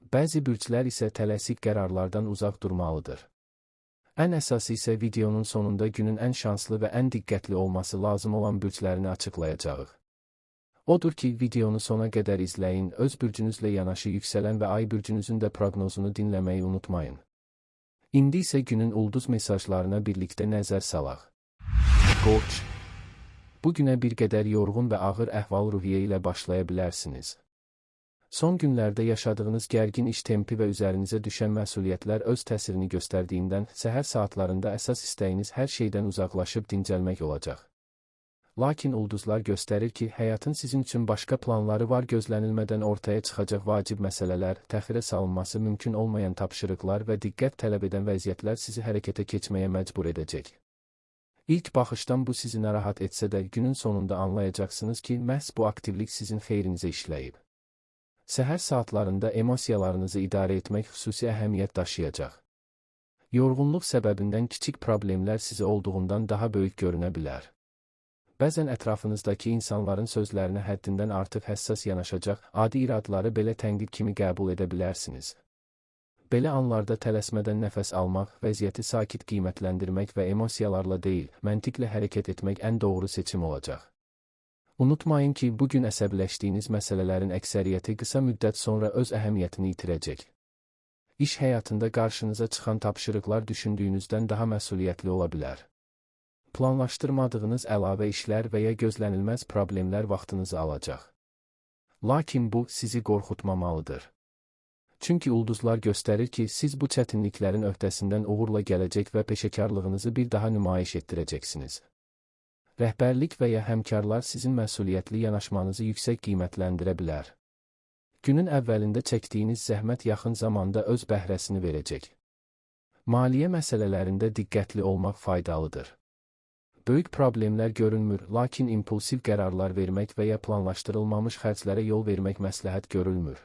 Bəzi bürclər isə tələsik qərarlardan uzaq durmalıdır. Ən əsası isə videonun sonunda günün ən şanslı və ən diqqətli olması lazım olan bürclərini açıqlayacağıq. Odur ki, videonu sona qədər izləyin, öz bürcünüzlə yanaşı yüksələn və ay bürcünüzün də proqnozunu dinləməyi unutmayın. İndi isə günün ulduz mesajlarına birlikdə nəzər salaq. Qoç. Bu günə bir qədər yorğun və ağır əhval-ruhiyyə ilə başlaya bilərsiniz. Son günlərdə yaşadığınız gərgin iş tempi və üzərinizə düşən məsuliyyətlər öz təsirini göstərdiyindən səhər saatlarında əsas istəyiniz hər şeydən uzaqlaşıb dincəlmək olacaq. Lakin ulduzlar göstərir ki, həyatın sizin üçün başqa planları var, gözlənilmədən ortaya çıxacaq vacib məsələlər, təxirə salınması mümkün olmayan tapşırıqlar və diqqət tələb edən vəziyyətlər sizi hərəkətə keçməyə məcbur edəcək. İlk baxışdan bu sizi narahat etsə də günün sonunda anlayacaqsınız ki, məhz bu aktivlik sizin xeyrinizə işləyib. Səhər saatlarında emosiyalarınızı idarə etmək xüsusi əhəmiyyət daşıyacaq. Yorğunluq səbəbindən kiçik problemlər sizə olduğundan daha böyük görünə bilər. Bəzən ətrafınızdakı insanların sözlərinə həddindən artıq həssas yanaşacaq, adi iradları belə tənqid kimi qəbul edə bilərsiniz. Belə anlarda tələsmədən nəfəs almaq, vəziyyəti sakit qiymətləndirmək və emosiyalarla deyil, məntiqlə hərəkət etmək ən doğru seçim olacaq. Unutmayın ki, bugün əsəbləşdiyiniz məsələlərin əksəriyyəti qısa müddət sonra öz əhəmiyyətini itirəcək. İş həyatında qarşınıza çıxan tapşırıqlar düşündüyünüzdən daha məsuliyyətli ola bilər. Planlaşdırmadığınız əlavə işlər və ya gözlənilməz problemlər vaxtınızı alacaq. Lakin bu, sizi qorxutmamalıdır. Çünki ulduzlar göstərir ki, siz bu çətinliklərin öhdəsindən uğurla gələcək və peşəkarlığınızı bir daha nümayiş etdirəcəksiniz. Rəhbərlik və ya həmkarlar sizin məsuliyyətli yanaşmanızı yüksək qiymətləndirə bilər. Günün əvvəlində çəkdiyiniz zəhmət yaxın zamanda öz bəhrəsini verəcək. Maliyyə məsələlərində diqqətli olmaq faydalıdır. Böyük problemlər görünmür, lakin impulsiv qərarlar vermək və ya planlaşdırılmamış xərclərə yol vermək məsləhət görülmür.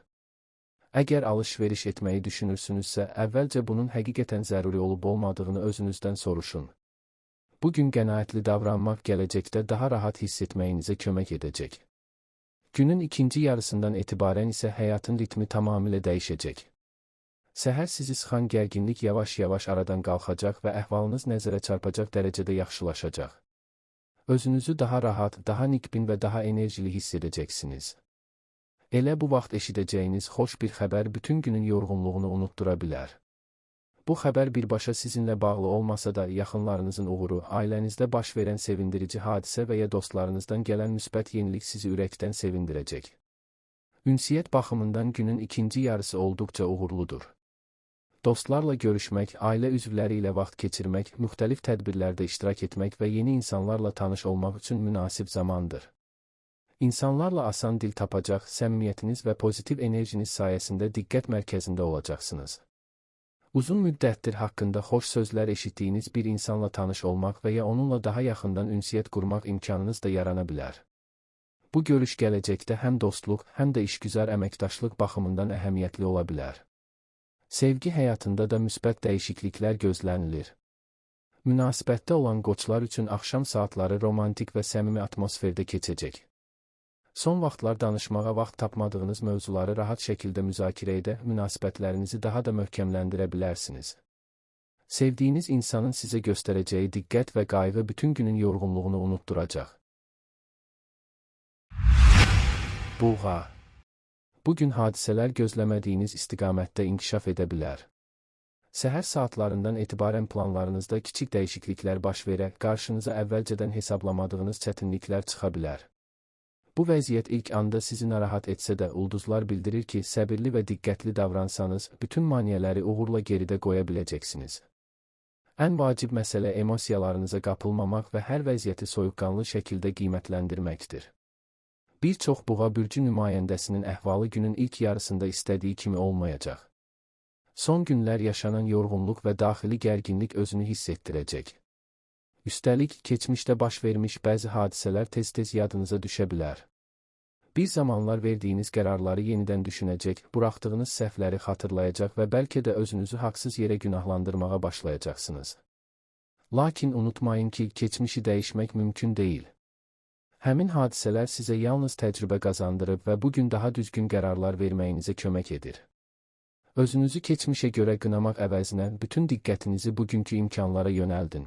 Əgər alış-veriş etməyi düşünürsünüzsə, əvvəlcə bunun həqiqətən zəruri olub-olmadığını özünüzdən soruşun. Bugün qənaətli davranmaq gələcəkdə daha rahat hiss etməyinizə kömək edəcək. Günün ikinci yarısından etibarən isə həyatın ritmi tamamilə dəyişəcək. Səhər sizi sıxan gərginlik yavaş-yavaş aradan qalxacaq və əhvalınız nəzərə çarpacaq dərəcədə yaxşılaşacaq. Özünüzü daha rahat, daha nikbin və daha enerjili hiss edəcəksiniz. Elə bu vaxt eşidəcəyiniz xoş bir xəbər bütün günün yorğunluğunu unutdura bilər. Bu xəbər birbaşa sizinlə bağlı olmasa da yaxınlarınızın uğuru, ailənizdə baş verən sevindirici hadisə və ya dostlarınızdan gələn müsbət yenilik sizi ürəkdən sevindirəcək. Ünsiyyət baxımından günün ikinci yarısı olduqca uğurludur. Dostlarla görüşmək, ailə üzvləri ilə vaxt keçirmək, müxtəlif tədbirlərdə iştirak etmək və yeni insanlarla tanış olmaq üçün münasib zamandır. İnsanlarla asan dil tapacaq, səmimiyyətiniz və pozitiv enerjiniz sayəsində diqqət mərkəzində olacaqsınız. Uzun müddətdir haqqında xoş sözlər eşitdiyiniz bir insanla tanış olmaq və ya onunla daha yaxından ünsiyyət qurmaq imkanınız da yarana bilər. Bu görüş gələcəkdə həm dostluq, həm də işgüzar əməkdaşlıq baxımından əhəmiyyətli ola bilər. Sevgi həyatında da müsbət dəyişikliklər gözlənilir. Münasibətdə olan qoçlar üçün axşam saatları romantik və səmimi atmosferdə keçəcək. Son vaxtlar danışmağa vaxt tapmadığınız mövzuları rahat şəkildə müzakirə edə, münasibətlərinizi daha da möhkəmləndirə bilərsiniz. Sevdiyiniz insanın sizə göstərəcəyi diqqət və qayğı bütün günün yorğunluğunu unutduracaq. Buğa. Bugün hadisələr gözləmədiyiniz istiqamətdə inkişaf edə bilər. Səhər saatlarından etibarən planlarınızda kiçik dəyişikliklər baş verə, qarşınıza əvvəlcədən hesablamadığınız çətinliklər çıxa bilər. Bu vəziyyət ilk anda sizi narahat etsə də ulduzlar bildirir ki, səbirli və diqqətli davransanız, bütün maneələri uğurla geridə qoya biləcəksiniz. Ən vacib məsələ emosiyalarınıza qapılmamaq və hər vəziyyəti soyuqqanlı şəkildə qiymətləndirməkdir. Bir çox buğa bürcü nümayəndəsinin əhvalı günün ilk yarısında istədiyi kimi olmayacaq. Son günlər yaşanan yorğunluq və daxili gərginlik özünü hiss etdirəcək. Üstəlik, keçmişdə baş vermiş bəzi hadisələr tez-tez yadınıza düşə bilər. Bir zamanlar verdiyiniz qərarları yenidən düşünəcək, buraxdığınız səhvləri xatırlayacaq və bəlkə də özünüzü haqsız yerə günahlandırmağa başlayacaqsınız. Lakin unutmayın ki, keçmişi dəyişmək mümkün deyil. Həmin hadisələr sizə yalnız təcrübə qazandırıb və bugün daha düzgün qərarlar verməyinizə kömək edir. Özünüzü keçmişə görə qınamaq əvəzinə bütün diqqətinizi bugünkü imkanlara yönəldin.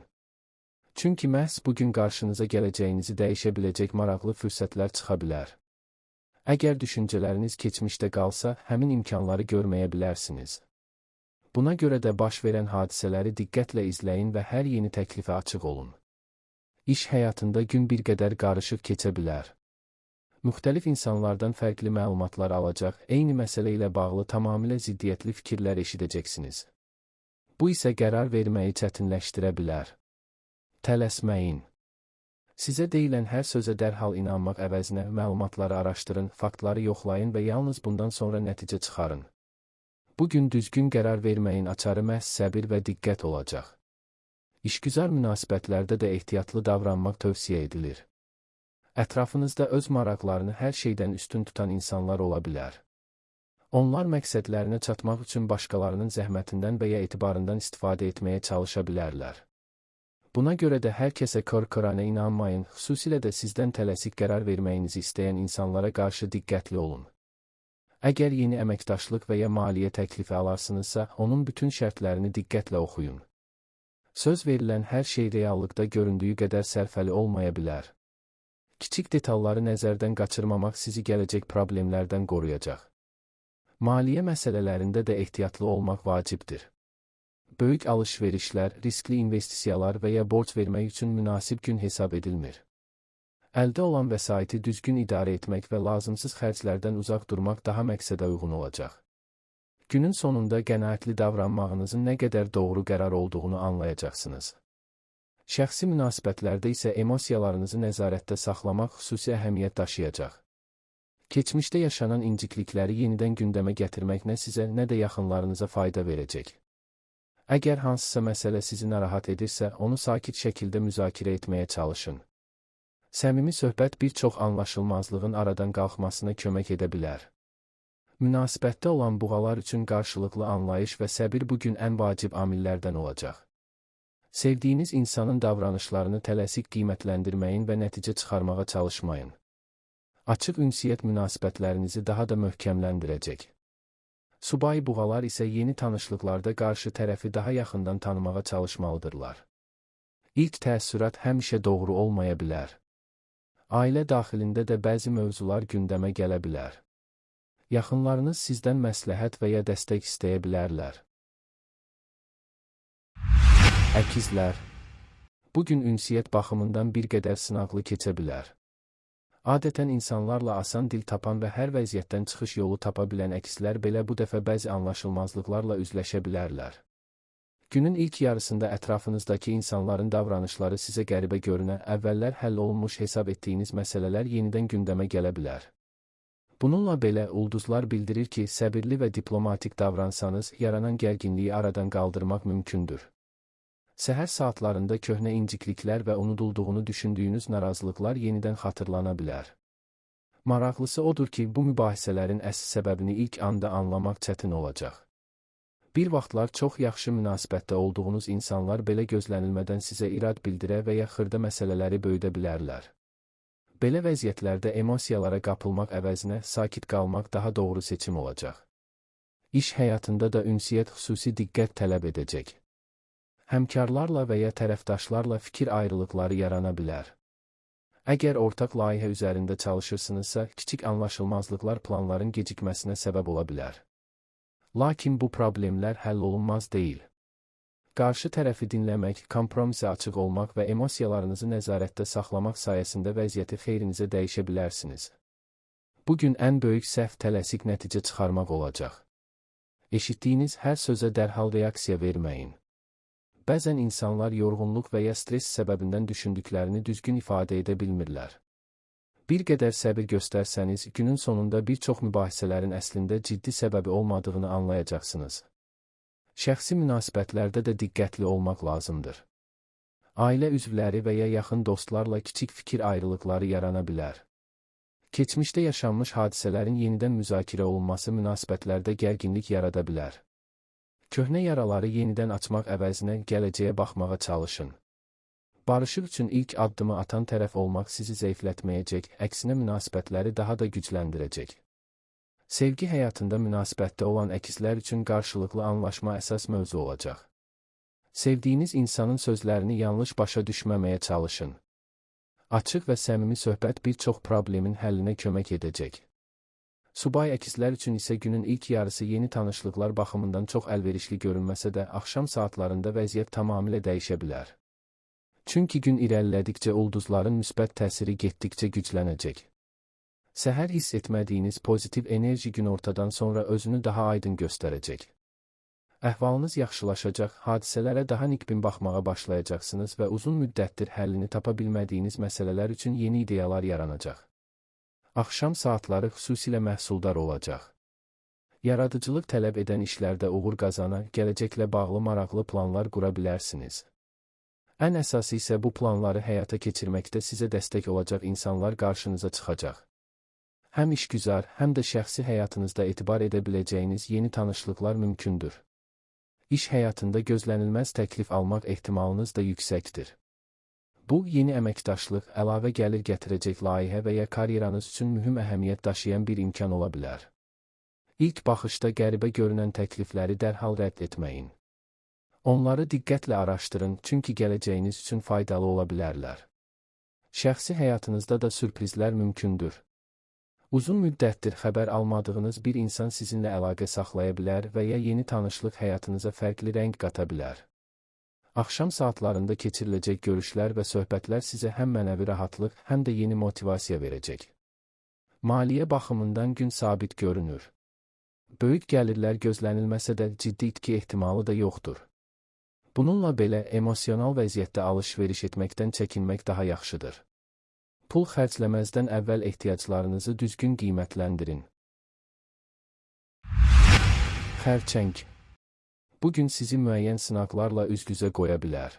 Çünki məhz bugün qarşınıza gələcəyinizi dəyişə biləcək maraqlı fürsətlər çıxa bilər. Əgər düşüncələriniz keçmişdə qalsa, həmin imkanları görməyə bilərsiniz. Buna görə də baş verən hadisələri diqqətlə izləyin və hər yeni təklifə açıq olun. İş həyatında gün bir qədər qarışıq keçə bilər. Müxtəlif insanlardan fərqli məlumatlar alacaq, eyni məsələ ilə bağlı tamamilə ziddiyyətli fikirlər eşidəcəksiniz. Bu isə qərar verməyi çətinləşdirə bilər. Tələsməyin. Sizə deyilən hər sözə dərhal inanmaq əvəzinə məlumatları araşdırın, faktları yoxlayın və yalnız bundan sonra nəticə çıxarın. Bugün düzgün qərar verməyin açarı məhz səbir və diqqət olacaq. İşgüzar münasibətlərdə də ehtiyatlı davranmaq tövsiyə edilir. Ətrafınızda öz maraqlarını hər şeydən üstün tutan insanlar ola bilər. Onlar məqsədlərinə çatmaq üçün başqalarının zəhmətindən və ya etibarından istifadə etməyə çalışa bilərlər. Buna görə də hər kəsə kör-körənə inanmayın, xüsusilə də sizdən tələsik qərar verməyinizi istəyən insanlara qarşı diqqətli olun. Əgər yeni əməkdaşlıq və ya maliyyə təklifi alarsınızsa, onun bütün şərtlərini diqqətlə oxuyun. Söz verilən hər şey reallıqda göründüyü qədər sərfəli olmaya bilər. Kiçik detalları nəzərdən qaçırmamaq sizi gələcək problemlərdən qoruyacaq. Maliyyə məsələlərində də ehtiyatlı olmaq vacibdir. Böyük alış-verişlər, riskli investisiyalar və ya borc vermək üçün münasib gün hesab edilmir. Əldə olan vəsaiti düzgün idarə etmək və lazımsız xərclərdən uzaq durmaq daha məqsədə uyğun olacaq. Günün sonunda qənaətli davranmağınızın nə qədər doğru qərar olduğunu anlayacaqsınız. Şəxsi münasibətlərdə isə emosiyalarınızı nəzarətdə saxlamaq xüsusi əhəmiyyət daşıyacaq. Keçmişdə yaşanan inciklikləri yenidən gündəmə gətirmək nə sizə, nə də yaxınlarınıza fayda verəcək. Əgər hansısa məsələ sizi narahat edirsə, onu sakit şəkildə müzakirə etməyə çalışın. Səmimi söhbət bir çox anlaşılmazlığın aradan qalxmasına kömək edə bilər. Münasibətdə olan buğalar üçün qarşılıqlı anlayış və səbir bugün ən vacib amillərdən olacaq. Sevdiyiniz insanın davranışlarını tələsik qiymətləndirməyin və nəticə çıxarmağa çalışmayın. Açıq ünsiyyət münasibətlərinizi daha da möhkəmləndirəcək. Subai buğalar isə yeni tanışlıqlarda qarşı tərəfi daha yaxından tanımağa çalışmalıdırlar. İlk təəssürat həmişə doğru olmaya bilər. Ailə daxilində də bəzi mövzular gündəmə gələ bilər. Yaxınlarınız sizdən məsləhət və ya dəstək istəyə bilərlər. Əkizlər. Bugün ünsiyyət baxımından bir qədər sınaqlı keçə bilər. Adətən insanlarla asan dil tapan və hər vəziyyətdən çıxış yolu tapa bilən əkizlər belə bu dəfə bəzi anlaşılmazlıqlarla üzləşə bilərlər. Günün ilk yarısında ətrafınızdakı insanların davranışları sizə qəribə görünə, əvvəllər həll olunmuş hesab etdiyiniz məsələlər yenidən gündəmə gələ bilər. Bununla belə, ulduzlar bildirir ki, səbirli və diplomatik davransanız, yaranan gərginliyi aradan qaldırmaq mümkündür. Səhər saatlarında köhnə incikliklər və unudulduğunu düşündüyünüz narazılıqlar yenidən xatırlana bilər. Maraqlısı odur ki, bu mübahisələrin əsl səbəbini ilk anda anlamaq çətin olacaq. Bir vaxtlar çox yaxşı münasibətdə olduğunuz insanlar belə gözlənilmədən sizə irad bildirə və ya xırda məsələləri böyüdə bilərlər. Belə vəziyyətlərdə emosiyalara qapılmaq əvəzinə sakit qalmaq daha doğru seçim olacaq. İş həyatında da ünsiyyət xüsusi diqqət tələb edəcək. Həmkarlarla və ya tərəfdaşlarla fikir ayrılıqları yarana bilər. Əgər ortaq layihə üzərində çalışırsınızsa, kiçik anlaşılmazlıqlar planların gecikməsinə səbəb ola bilər. Lakin bu problemlər həll olunmaz deyil. Qarşı tərəfi dinləmək, kompromisə açıq olmaq və emosiyalarınızı nəzarətdə saxlamaq sayəsində vəziyyəti xeyrinizə dəyişə bilərsiniz. Bugün ən böyük səhv tələsik nəticə çıxarmaq olacaq. Eşitdiyiniz hər sözə dərhal reaksiya verməyin. Bəzən insanlar yorğunluq və ya stres səbəbindən düşündüklərini düzgün ifadə edə bilmirlər. Bir qədər səbir göstərsəniz, günün sonunda bir çox mübahisələrin əslində ciddi səbəbi olmadığını anlayacaqsınız. Şəxsi münasibətlərdə də diqqətli olmaq lazımdır. Ailə üzvləri və ya yaxın dostlarla kiçik fikir ayrılıqları yarana bilər. Keçmişdə yaşanmış hadisələrin yenidən müzakirə olunması münasibətlərdə gərginlik yarada bilər. Köhnə yaraları yenidən açmaq əvəzinə gələcəyə baxmağa çalışın. Barışıq üçün ilk addımı atan tərəf olmaq sizi zəiflətməyəcək, əksinə münasibətləri daha da gücləndirəcək. Sevgi həyatında münasibətdə olan əkizlər üçün qarşılıqlı anlaşma əsas mövzu olacaq. Sevdiyiniz insanın sözlərini yanlış başa düşməməyə çalışın. Açıq və səmimi söhbət bir çox problemin həllinə kömək edəcək. Subay əkizlər üçün isə günün ilk yarısı yeni tanışlıqlar baxımından çox əlverişli görünməsə də, axşam saatlarında vəziyyət tamamilə dəyişə bilər. Çünki gün irəlilədikcə ulduzların müsbət təsiri getdikcə güclənəcək. Səhər hiss etmədiyiniz pozitiv enerji günortadan sonra özünü daha aydın göstərəcək. Əhvalınız yaxşılaşacaq, hadisələrə daha nikbin baxmağa başlayacaqsınız və uzun müddətdir həllini tapa bilmədiyiniz məsələlər üçün yeni ideyalar yaranacaq. Axşam saatları xüsusilə məhsuldar olacaq. Yaradıcılıq tələb edən işlərdə uğur qazana, gələcəklə bağlı maraqlı planlar qura bilərsiniz. Ən əsası isə bu planları həyata keçirməkdə sizə dəstək olacaq insanlar qarşınıza çıxacaq. Həm işgüzar, həm də şəxsi həyatınızda etibar edə biləcəyiniz yeni tanışlıqlar mümkündür. İş həyatında gözlənilməz təklif almaq ehtimalınız da yüksəkdir. Bu, yeni əməkdaşlıq, əlavə gəlir gətirəcək layihə və ya karyeranız üçün mühüm əhəmiyyət daşıyan bir imkan ola bilər. İlk baxışda qəribə görünən təklifləri dərhal rədd etməyin. Onları diqqətlə araşdırın, çünki gələcəyiniz üçün faydalı ola bilərlər. Şəxsi həyatınızda da sürprizlər mümkündür. Uzun müddətdir xəbər almadığınız bir insan sizinlə əlaqə saxlaya bilər və ya yeni tanışlıq həyatınıza fərqli rəng qata bilər. Axşam saatlarında keçiriləcək görüşlər və söhbətlər sizə həm mənəvi rahatlıq, həm də yeni motivasiya verəcək. Maliyyə baxımından gün sabit görünür. Böyük gəlirlər gözlənilməsə də ciddi itki ehtimalı da yoxdur. Bununla belə, emosional vəziyyətdə alış-veriş etməkdən çəkinmək daha yaxşıdır. Pul xərcləməzdən əvvəl ehtiyaclarınızı düzgün qiymətləndirin. Xərçəng. Bugün sizi müəyyən sınaqlarla üz-üzə qoya bilər.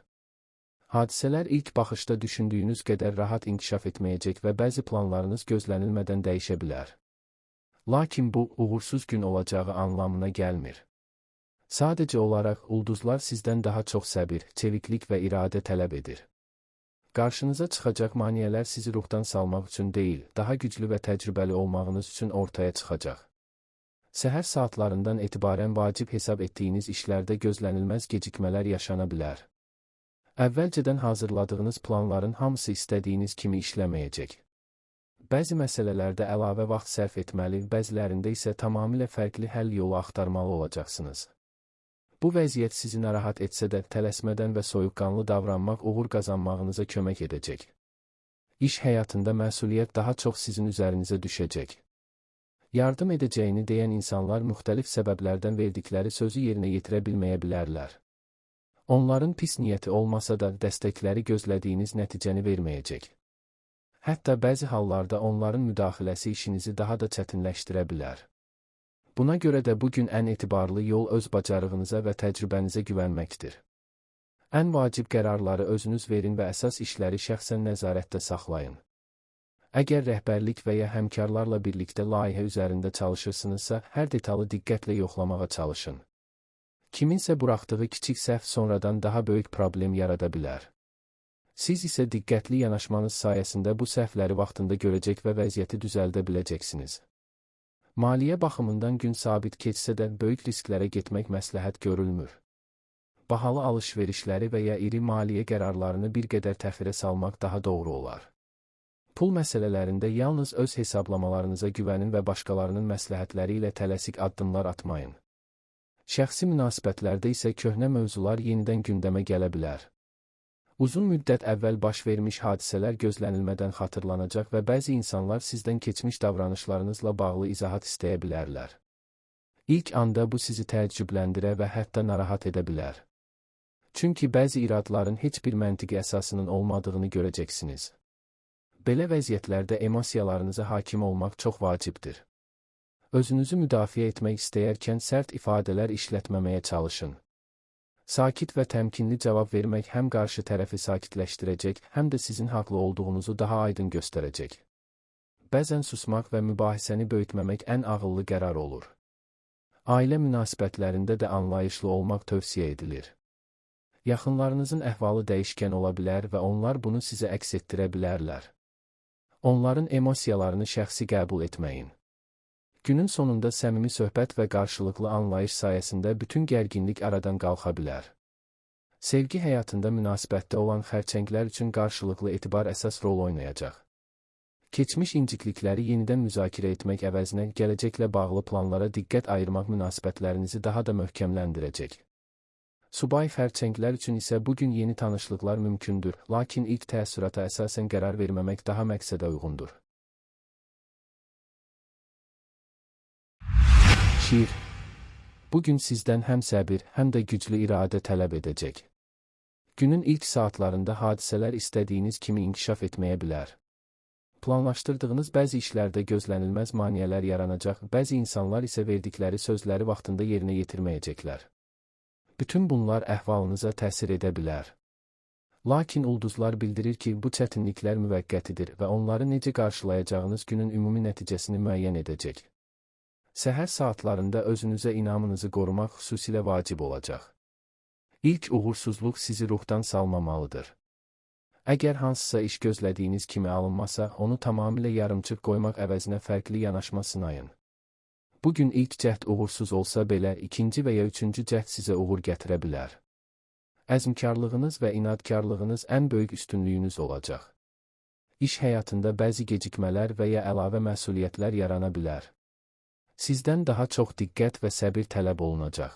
Hadisələr ilk baxışda düşündüyünüz qədər rahat inkişaf etməyəcək və bəzi planlarınız gözlənilmədən dəyişə bilər. Lakin bu, uğursuz gün olacağı anlamına gəlmir. Sadəcə olaraq, ulduzlar sizdən daha çox səbir, çeviklik və iradə tələb edir. Qarşınıza çıxacaq maneələr sizi ruhdan salmaq üçün deyil, daha güclü və təcrübəli olmağınız üçün ortaya çıxacaq. Səhər saatlarından etibarən vacib hesab etdiyiniz işlərdə gözlənilməz gecikmələr yaşana bilər. Əvvəlcədən hazırladığınız planların hamısı istədiyiniz kimi işləməyəcək. Bəzi məsələlərdə əlavə vaxt sərf etməli, bəzilərində isə tamamilə fərqli həll yolu axtarmalı olacaqsınız. Bu vəziyyət sizi narahat etsə də, tələsmədən və soyuqqanlı davranmaq uğur qazanmağınıza kömək edəcək. İş həyatında məsuliyyət daha çox sizin üzərinizə düşəcək. Yardım edəcəyini deyən insanlar müxtəlif səbəblərdən verdikləri sözü yerinə yetirə bilməyə bilərlər. Onların pis niyyəti olmasa da dəstəkləri gözlədiyiniz nəticəni verməyəcək. Hətta bəzi hallarda onların müdaxiləsi işinizi daha da çətinləşdirə bilər. Buna görə də bugün ən etibarlı yol öz bacarığınıza və təcrübənizə güvənməkdir. Ən vacib qərarları özünüz verin və əsas işləri şəxsən nəzarətdə saxlayın. Əgər rəhbərlik və ya həmkarlarla birlikdə layihə üzərində çalışırsınızsa, hər detalı diqqətlə yoxlamağa çalışın. Kiminsə buraxdığı kiçik səhv sonradan daha böyük problem yarada bilər. Siz isə diqqətli yanaşmanız sayəsində bu səhvləri vaxtında görəcək və vəziyyəti düzəldə biləcəksiniz. Maliyyə baxımından gün sabit keçsə də böyük risklərə getmək məsləhət görülmür. Bahalı alış-verişləri və ya iri maliyyə qərarlarını bir qədər təxirə salmaq daha doğru olar. Pul məsələlərində yalnız öz hesablamalarınıza güvənin və başqalarının məsləhətləri ilə tələsik addımlar atmayın. Şəxsi münasibətlərdə isə köhnə mövzular yenidən gündəmə gələ bilər. Uzun müddət əvvəl baş vermiş hadisələr gözlənilmədən xatırlanacaq və bəzi insanlar sizdən keçmiş davranışlarınızla bağlı izahat istəyə bilərlər. İlk anda bu sizi təəccübləndirə və hətta narahat edə bilər. Çünki bəzi iradların heç bir məntiqi əsasının olmadığını görəcəksiniz. Belə vəziyyətlərdə emosiyalarınıza hakim olmaq çox vacibdir. Özünüzü müdafiə etmək istəyərkən sərt ifadələr işlətməməyə çalışın. Sakit və təmkinli cavab vermək həm qarşı tərəfi sakitləşdirəcək, həm də sizin haqlı olduğunuzu daha aydın göstərəcək. Bəzən susmaq və mübahisəni böyütməmək ən ağıllı qərar olur. Ailə münasibətlərində də anlayışlı olmaq tövsiyə edilir. Yaxınlarınızın əhvalı dəyişkən ola bilər və onlar bunu sizə əks etdirə bilərlər. Onların emosiyalarını şəxsi qəbul etməyin. Günün sonunda səmimi söhbət və qarşılıqlı anlayış sayəsində bütün gərginlik aradan qalxa bilər. Sevgi həyatında münasibətdə olan xərçənglər üçün qarşılıqlı etibar əsas rol oynayacaq. Keçmiş inciklikləri yenidən müzakirə etmək əvəzinə gələcəklə bağlı planlara diqqət ayırmaq münasibətlərinizi daha da möhkəmləndirəcək. Subay xərçənglər üçün isə bugün yeni tanışlıqlar mümkündür, lakin ilk təəssürata əsasən qərar verməmək daha məqsədə uyğundur. Şiir. Bugün sizdən həm səbir, həm də güclü iradə tələb edəcək. Günün ilk saatlarında hadisələr istədiyiniz kimi inkişaf etməyə bilər. Planlaşdırdığınız bəzi işlərdə gözlənilməz maneələr yaranacaq, bəzi insanlar isə verdikləri sözləri vaxtında yerinə yetirməyəcəklər. Bütün bunlar əhvalınıza təsir edə bilər. Lakin ulduzlar bildirir ki, bu çətinliklər müvəqqətidir və onları necə qarşılayacağınız günün ümumi nəticəsini müəyyən edəcək. Səhər saatlarında özünüzə inamınızı qorumaq xüsusilə vacib olacaq. İlk uğursuzluq sizi ruhdan salmamalıdır. Əgər hansısa iş gözlədiyiniz kimi alınmasa, onu tamamilə yarımçıq qoymaq əvəzinə fərqli yanaşma sınayın. Bugün ilk cəhd uğursuz olsa belə, ikinci və ya üçüncü cəhd sizə uğur gətirə bilər. Əzmkarlığınız və inadkarlığınız ən böyük üstünlüyünüz olacaq. İş həyatında bəzi gecikmələr və ya əlavə məsuliyyətlər yarana bilər. Sizdən daha çox diqqət və səbir tələb olunacaq.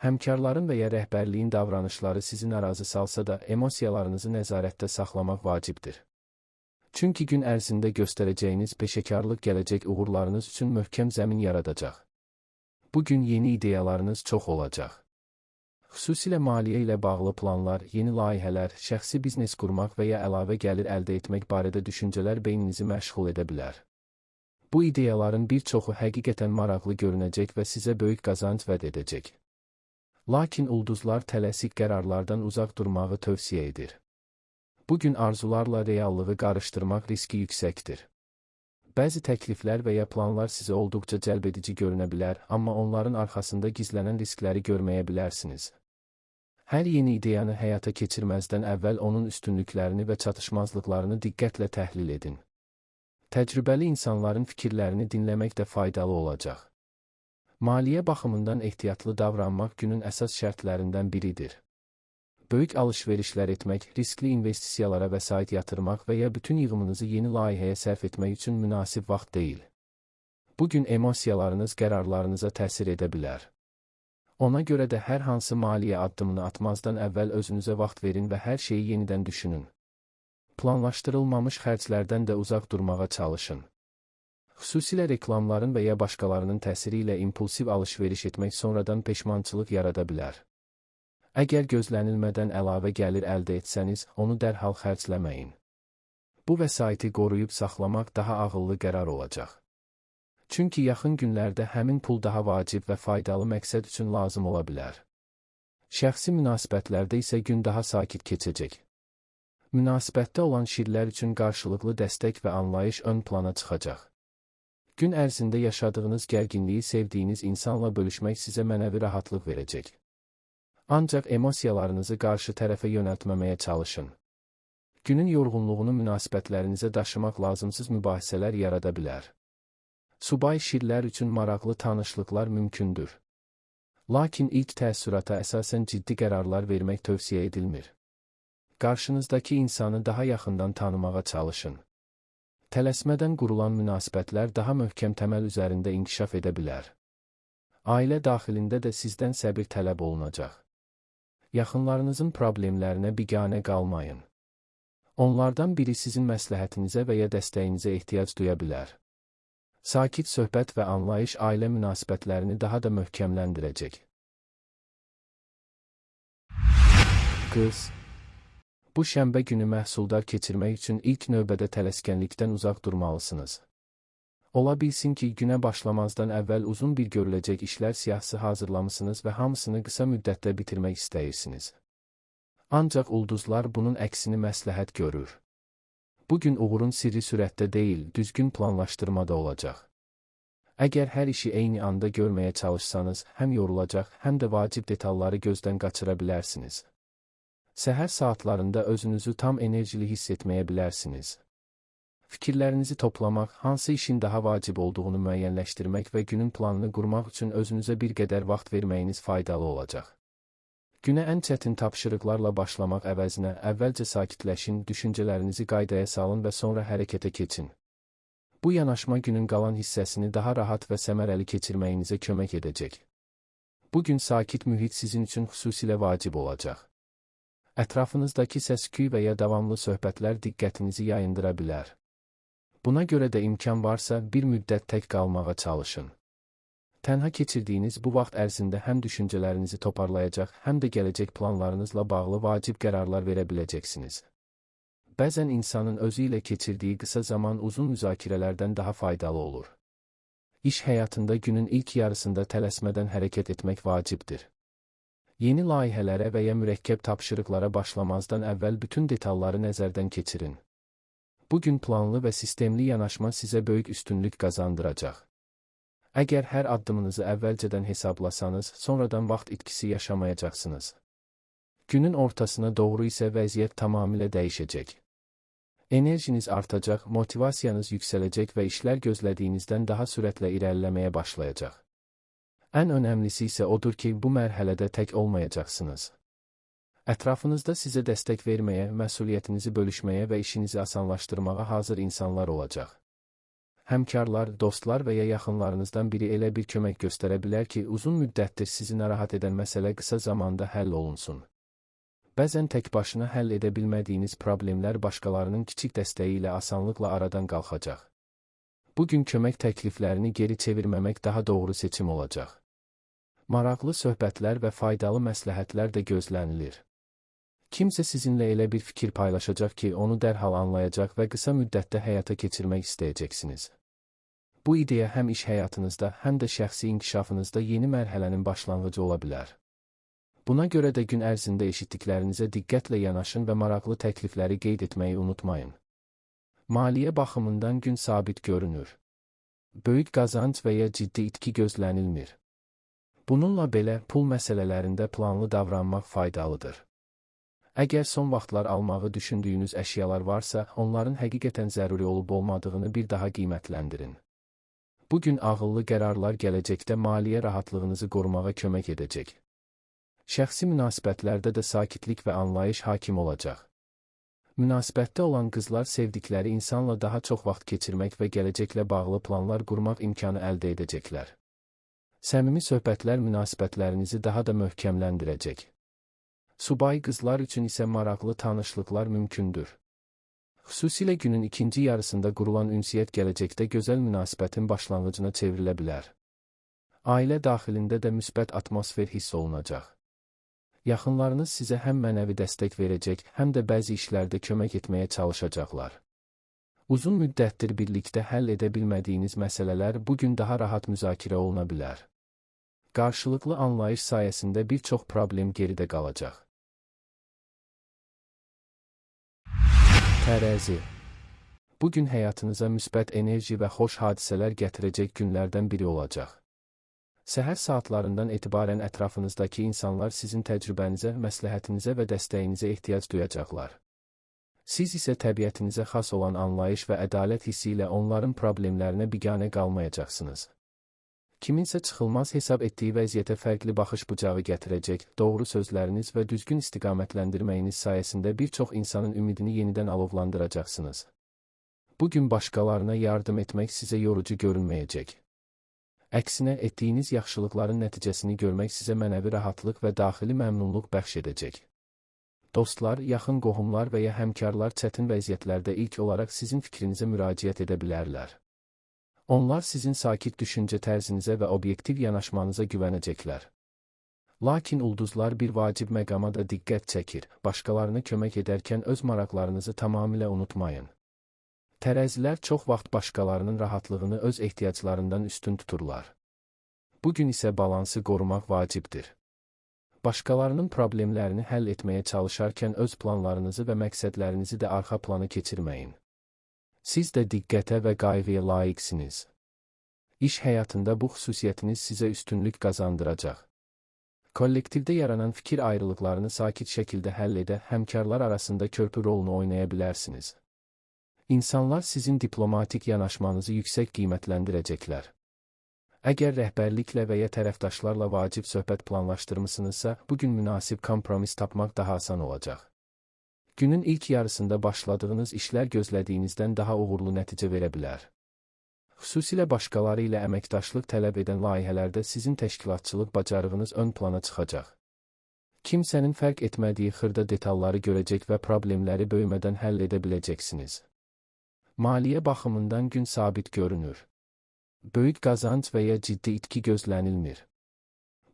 Həmkarların və ya rəhbərliyin davranışları sizi narazı salsa da, emosiyalarınızı nəzarətdə saxlamaq vacibdir. Çünki gün ərzində göstərəcəyiniz peşəkarlıq gələcək uğurlarınız üçün möhkəm zəmin yaradacaq. Bugün yeni ideyalarınız çox olacaq. Xüsusilə maliyyə ilə bağlı planlar, yeni layihələr, şəxsi biznes qurmaq və ya əlavə gəlir əldə etmək barədə düşüncələr beyninizi məşğul edə bilər. Bu ideyaların bir çoxu həqiqətən maraqlı görünəcək və sizə böyük qazanc vəd edəcək. Lakin ulduzlar tələsik qərarlardan uzaq durmağı tövsiyə edir. Bugün arzularla reallığı qarışdırmaq riski yüksəkdir. Bəzi təkliflər və ya planlar sizə olduqca cəlbedici görünə bilər, amma onların arxasında gizlənən riskləri görməyə bilərsiniz. Hər yeni ideyanı həyata keçirməzdən əvvəl onun üstünlüklərini və çatışmazlıqlarını diqqətlə təhlil edin. Təcrübəli insanların fikirlərini dinləmək də faydalı olacaq. Maliyyə baxımından ehtiyatlı davranmaq günün əsas şərtlərindən biridir. Böyük alış-verişlər etmək, riskli investisiyalara vəsait yatırmaq və ya bütün yığımınızı yeni layihəyə sərf etmək üçün münasib vaxt deyil. Bugün emosiyalarınız qərarlarınıza təsir edə bilər. Ona görə də hər hansı maliyyə addımını atmazdan əvvəl özünüzə vaxt verin və hər şeyi yenidən düşünün. Planlaşdırılmamış xərclərdən də uzaq durmağa çalışın. Xüsusilə reklamların və ya başqalarının təsiri ilə impulsiv alış-veriş etmək sonradan peşmançılıq yarada bilər. Əgər gözlənilmədən əlavə gəlir əldə etsəniz, onu dərhal xərcləməyin. Bu vəsaiti qoruyub saxlamaq daha ağıllı qərar olacaq. Çünki yaxın günlərdə həmin pul daha vacib və faydalı məqsəd üçün lazım ola bilər. Şəxsi münasibətlərdə isə gün daha sakit keçəcək. Münasibətdə olan şirlər üçün qarşılıqlı dəstək və anlayış ön plana çıxacaq. Gün ərzində yaşadığınız gərginliyi sevdiyiniz insanla bölüşmək sizə mənəvi rahatlıq verəcək. Ancaq emosiyalarınızı qarşı tərəfə yönəltməməyə çalışın. Günün yorğunluğunu münasibətlərinizə daşımaq lazımsız mübahisələr yarada bilər. Subay şirlər üçün maraqlı tanışlıqlar mümkündür. Lakin ilk təəssürata əsasən ciddi qərarlar vermək tövsiyə edilmir. Qarşınızdakı insanı daha yaxından tanımağa çalışın. Tələsmədən qurulan münasibətlər daha möhkəm təməl üzərində inkişaf edə bilər. Ailə daxilində də sizdən səbir tələb olunacaq. Yaxınlarınızın problemlərinə biganə qalmayın. Onlardan biri sizin məsləhətinizə və ya dəstəyinizə ehtiyac duya bilər. Sakit söhbət və anlayış ailə münasibətlərini daha da möhkəmləndirəcək. Qız. Bu şənbə günü məhsuldar keçirmək üçün ilk növbədə tələskənlikdən uzaq durmalısınız. Ola bilsin ki, günə başlamazdan əvvəl uzun bir görüləcək işlər siyahısı hazırlamısınız və hamısını qısa müddətdə bitirmək istəyirsiniz. Ancaq ulduzlar bunun əksini məsləhət görür. Bugün uğurun sirri sürətdə deyil, düzgün planlaşdırmada olacaq. Əgər hər işi eyni anda görməyə çalışsanız, həm yorulacaq, həm də vacib detalları gözdən qaçıra bilərsiniz. Səhər saatlarında özünüzü tam enerjili hiss etməyə bilərsiniz. Fikirlərinizi toplamaq, hansı işin daha vacib olduğunu müəyyənləşdirmək və günün planını qurmaq üçün özünüzə bir qədər vaxt verməyiniz faydalı olacaq. Günə ən çətin tapşırıqlarla başlamaq əvəzinə əvvəlcə sakitləşin, düşüncələrinizi qaydaya salın və sonra hərəkətə keçin. Bu yanaşma günün qalan hissəsini daha rahat və səmərəli keçirməyinizə kömək edəcək. Bu gün sakit mühit sizin üçün xüsusilə vacib olacaq. Ətrafınızdakı səs-küy və ya davamlı söhbətlər diqqətinizi yayındıra bilər. Buna görə də imkan varsa bir müddət tək qalmağa çalışın. Tənha keçirdiyiniz bu vaxt ərzində həm düşüncələrinizi toparlayacaq, həm də gələcək planlarınızla bağlı vacib qərarlar verə biləcəksiniz. Bəzən insanın özü ilə keçirdiyi qısa zaman uzun müzakirələrdən daha faydalı olur. İş həyatında günün ilk yarısında tələsmədən hərəkət etmək vacibdir. Yeni layihələrə və ya mürəkkəb tapşırıqlara başlamazdan əvvəl bütün detalları nəzərdən keçirin. Bugün planlı və sistemli yanaşma sizə böyük üstünlük qazandıracaq. Əgər hər addımınızı əvvəlcədən hesablasanız, sonradan vaxt itkisi yaşamayacaqsınız. Günün ortasına doğru isə vəziyyət tamamilə dəyişəcək. Enerjiniz artacaq, motivasiyanız yüksələcək və işlər gözlədiyinizdən daha sürətlə irəliləməyə başlayacaq. Ən önəmlisi isə odur ki, bu mərhələdə tək olmayacaqsınız. Ətrafınızda sizə dəstək verməyə, məsuliyyətinizi bölüşməyə və işinizi asanlaşdırmağa hazır insanlar olacaq. Həmkarlar, dostlar və ya yaxınlarınızdan biri elə bir kömək göstərə bilər ki, uzun müddətdir sizi narahat edən məsələ qısa zamanda həll olunsun. Bəzən tək başına həll edə bilmədiyiniz problemlər başqalarının kiçik dəstəyi ilə asanlıqla aradan qalxacaq. Bugün kömək təkliflərini geri çevirməmək daha doğru seçim olacaq. Maraqlı söhbətlər və faydalı məsləhətlər də gözlənilir. Kimsə sizinlə elə bir fikir paylaşacaq ki, onu dərhal anlayacaq və qısa müddətdə həyata keçirmək istəyəcəksiniz. Bu ideya həm iş həyatınızda, həm də şəxsi inkişafınızda yeni mərhələnin başlanğıcı ola bilər. Buna görə də gün ərzində eşitdiklərinizə diqqətlə yanaşın və maraqlı təklifləri qeyd etməyi unutmayın. Maliyyə baxımından gün sabit görünür. Böyük qazanc və ya ciddi itki gözlənilmir. Bununla belə, pul məsələlərində planlı davranmaq faydalıdır. Əgər son vaxtlar almağı düşündüyünüz əşyalar varsa, onların həqiqətən zəruri olub-olmadığını bir daha qiymətləndirin. Bugün ağıllı qərarlar gələcəkdə maliyyə rahatlığınızı qorumağa kömək edəcək. Şəxsi münasibətlərdə də sakitlik və anlayış hakim olacaq. Münasibətdə olan qızlar sevdikləri insanla daha çox vaxt keçirmək və gələcəklə bağlı planlar qurmaq imkanı əldə edəcəklər. Səmimi söhbətlər münasibətlərinizi daha da möhkəmləndirəcək. Subay qızlar üçün isə maraqlı tanışlıqlar mümkündür. Xüsusilə günün ikinci yarısında qurulan ünsiyyət gələcəkdə gözəl münasibətin başlanğıcına çevrilə bilər. Ailə daxilində də müsbət atmosfer hiss olunacaq. Yaxınlarınız sizə həm mənəvi dəstək verəcək, həm də bəzi işlərdə kömək etməyə çalışacaqlar. Uzun müddətdir birlikdə həll edə bilmədiyiniz məsələlər bugün daha rahat müzakirə oluna bilər. Qarşılıqlı anlayış sayəsində bir çox problem geridə qalacaq. Tərəzi. Bugün həyatınıza müsbət enerji və xoş hadisələr gətirəcək günlərdən biri olacaq. Səhər saatlarından etibarən ətrafınızdakı insanlar sizin təcrübənizə, məsləhətinizə və dəstəyinizə ehtiyac duyacaqlar. Siz isə təbiətinizə xas olan anlayış və ədalət hissi ilə onların problemlərinə biganə qalmayacaqsınız. Kiminsə çıxılmaz hesab etdiyi vəziyyətə fərqli baxış bucağı gətirəcək, doğru sözləriniz və düzgün istiqamətləndirməyiniz sayəsində bir çox insanın ümidini yenidən alovlandıracaqsınız. Bugün başqalarına yardım etmək sizə yorucu görünməyəcək. Əksinə, etdiyiniz yaxşılıqların nəticəsini görmək sizə mənəvi rahatlıq və daxili məmnunluq bəxş edəcək. Dostlar, yaxın qohumlar və ya həmkarlar çətin vəziyyətlərdə ilk olaraq sizin fikrinizə müraciət edə bilərlər. Onlar sizin sakit düşüncə tərzinizə və obyektiv yanaşmanıza güvənəcəklər. Lakin ulduzlar bir vacib məqama da diqqət çəkir, başqalarına kömək edərkən öz maraqlarınızı tamamilə unutmayın. Tərəzilər çox vaxt başqalarının rahatlığını öz ehtiyaclarından üstün tuturlar. Bugün isə balansı qorumaq vacibdir. Başqalarının problemlərini həll etməyə çalışarkən öz planlarınızı və məqsədlərinizi də arxa plana keçirməyin. Siz də diqqətə və qayğıya layiqsiniz. İş həyatında bu xüsusiyyətiniz sizə üstünlük qazandıracaq. Kollektivdə yaranan fikir ayrılıqlarını sakit şəkildə həll edə, həmkarlar arasında körpü rolunu oynaya bilərsiniz. İnsanlar sizin diplomatik yanaşmanızı yüksək qiymətləndirəcəklər. Əgər rəhbərliklə və ya tərəfdaşlarla vacib söhbət planlaşdırmısınızsa, bugün münasib kompromis tapmaq daha asan olacaq. Günün ilk yarısında başladığınız işlər gözlədiyinizdən daha uğurlu nəticə verə bilər. Xüsusilə başqaları ilə əməkdaşlıq tələb edən layihələrdə sizin təşkilatçılıq bacarığınız ön plana çıxacaq. Kimsənin fərq etmədiyi xırda detalları görəcək və problemləri böyümədən həll edə biləcəksiniz. Maliyyə baxımından gün sabit görünür. Böyük qazanc və ya ciddi itki gözlənilmir.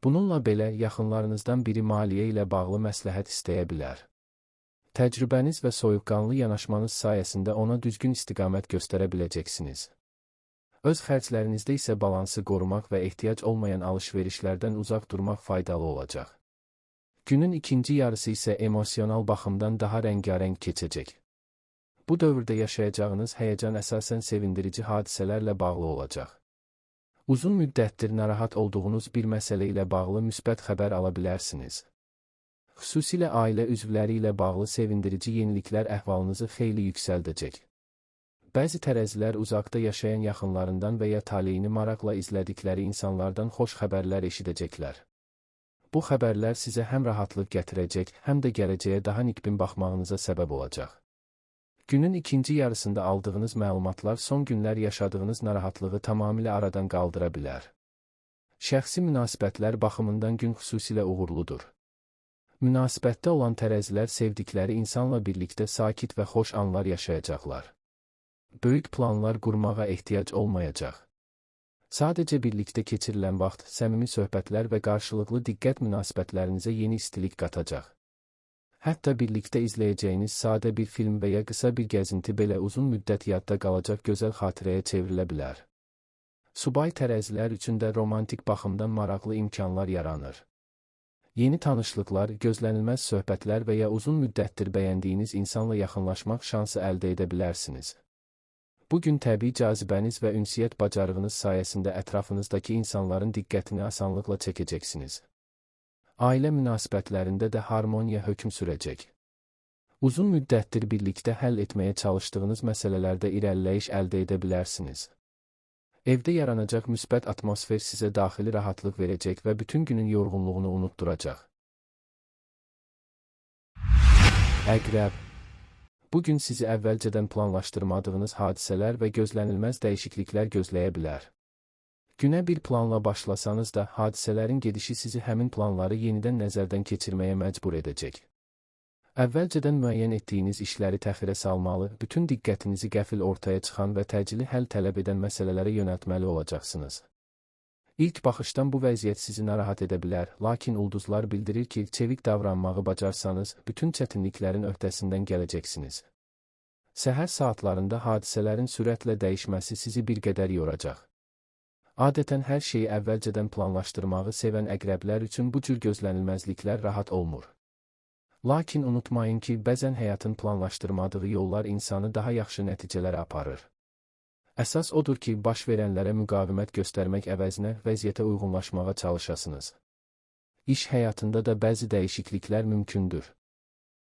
Bununla belə, yaxınlarınızdan biri maliyyə ilə bağlı məsləhət istəyə bilər. Təcrübəniz və soyuqqanlı yanaşmanız sayəsində ona düzgün istiqamət göstərə biləcəksiniz. Öz xərclərinizdə isə balansı qorumaq və ehtiyac olmayan alış-verişlərdən uzaq durmaq faydalı olacaq. Günün ikinci yarısı isə emosional baxımdan daha rəngarəng keçəcək. Bu dövrdə yaşayacağınız həyəcan əsasən sevindirici hadisələrlə bağlı olacaq. Uzun müddətdir narahat olduğunuz bir məsələ ilə bağlı müsbət xəbər ala bilərsiniz. Xüsusilə ailə üzvləri ilə bağlı sevindirici yeniliklər əhvalınızı xeyli yüksəldəcək. Bəzi tərəzilər uzaqda yaşayan yaxınlarından və ya taleyini maraqla izlədikləri insanlardan xoş xəbərlər eşidəcəklər. Bu xəbərlər sizə həm rahatlıq gətirəcək, həm də gələcəyə daha nikbin baxmağınıza səbəb olacaq. Günün ikinci yarısında aldığınız məlumatlar son günlər yaşadığınız narahatlığı tamamilə aradan qaldıra bilər. Şəxsi münasibətlər baxımından gün xüsusilə uğurludur. Münasibətdə olan tərəzilər sevdikləri insanla birlikdə sakit və xoş anlar yaşayacaqlar. Böyük planlar qurmağa ehtiyac olmayacaq. Sadəcə birlikdə keçirilən vaxt, səmimi söhbətlər və qarşılıqlı diqqət münasibətlərinizə yeni istilik qatacaq. Hətta birlikdə izləyəcəyiniz sadə bir film və ya qısa bir gəzinti belə uzun müddət yadda qalacaq gözəl xatirəyə çevrilə bilər. Subay tərəzilər üçün də romantik baxımdan maraqlı imkanlar yaranır. Yeni tanışlıqlar, gözlənilməz söhbətlər və ya uzun müddətdir bəyəndiyiniz insanla yaxınlaşmaq şansı əldə edə bilərsiniz. Bugün təbii cazibəniz və ünsiyyət bacarığınız sayəsində ətrafınızdakı insanların diqqətini asanlıqla çəkəcəksiniz. Ailə münasibətlərində də harmoniya hökm sürəcək. Uzun müddətdir birlikdə həll etməyə çalışdığınız məsələlərdə irəliləyiş əldə edə bilərsiniz. Evdə yaranacaq müsbət atmosfer sizə daxili rahatlıq verəcək və bütün günün yorğunluğunu unutduracaq. Əqrəb. Bugün sizi əvvəlcədən planlaşdırmadığınız hadisələr və gözlənilməz dəyişikliklər gözləyə bilər. Günə bir planla başlasanız da, hadisələrin gedişi sizi həmin planları yenidən nəzərdən keçirməyə məcbur edəcək. Əvvəlcədən müəyyən etdiyiniz işləri təxirə salmalı, bütün diqqətinizi qəfil ortaya çıxan və təcili həll tələb edən məsələlərə yönəltməli olacaqsınız. İlk baxışdan bu vəziyyət sizi narahat edə bilər, lakin ulduzlar bildirir ki, çevik davranmağı bacarsanız, bütün çətinliklərin öhdəsindən gələcəksiniz. Səhər saatlarında hadisələrin sürətlə dəyişməsi sizi bir qədər yoracaq. Adətən hər şeyi əvvəlcədən planlaşdırmağı sevən əqrəblər üçün bu cür gözlənilməzliklər rahat olmur. Lakin unutmayın ki, bəzən həyatın planlaşdırmadığı yollar insanı daha yaxşı nəticələrə aparır. Əsas odur ki, baş verənlərə müqavimət göstərmək əvəzinə vəziyyətə uyğunlaşmağa çalışasınız. İş həyatında da bəzi dəyişikliklər mümkündür.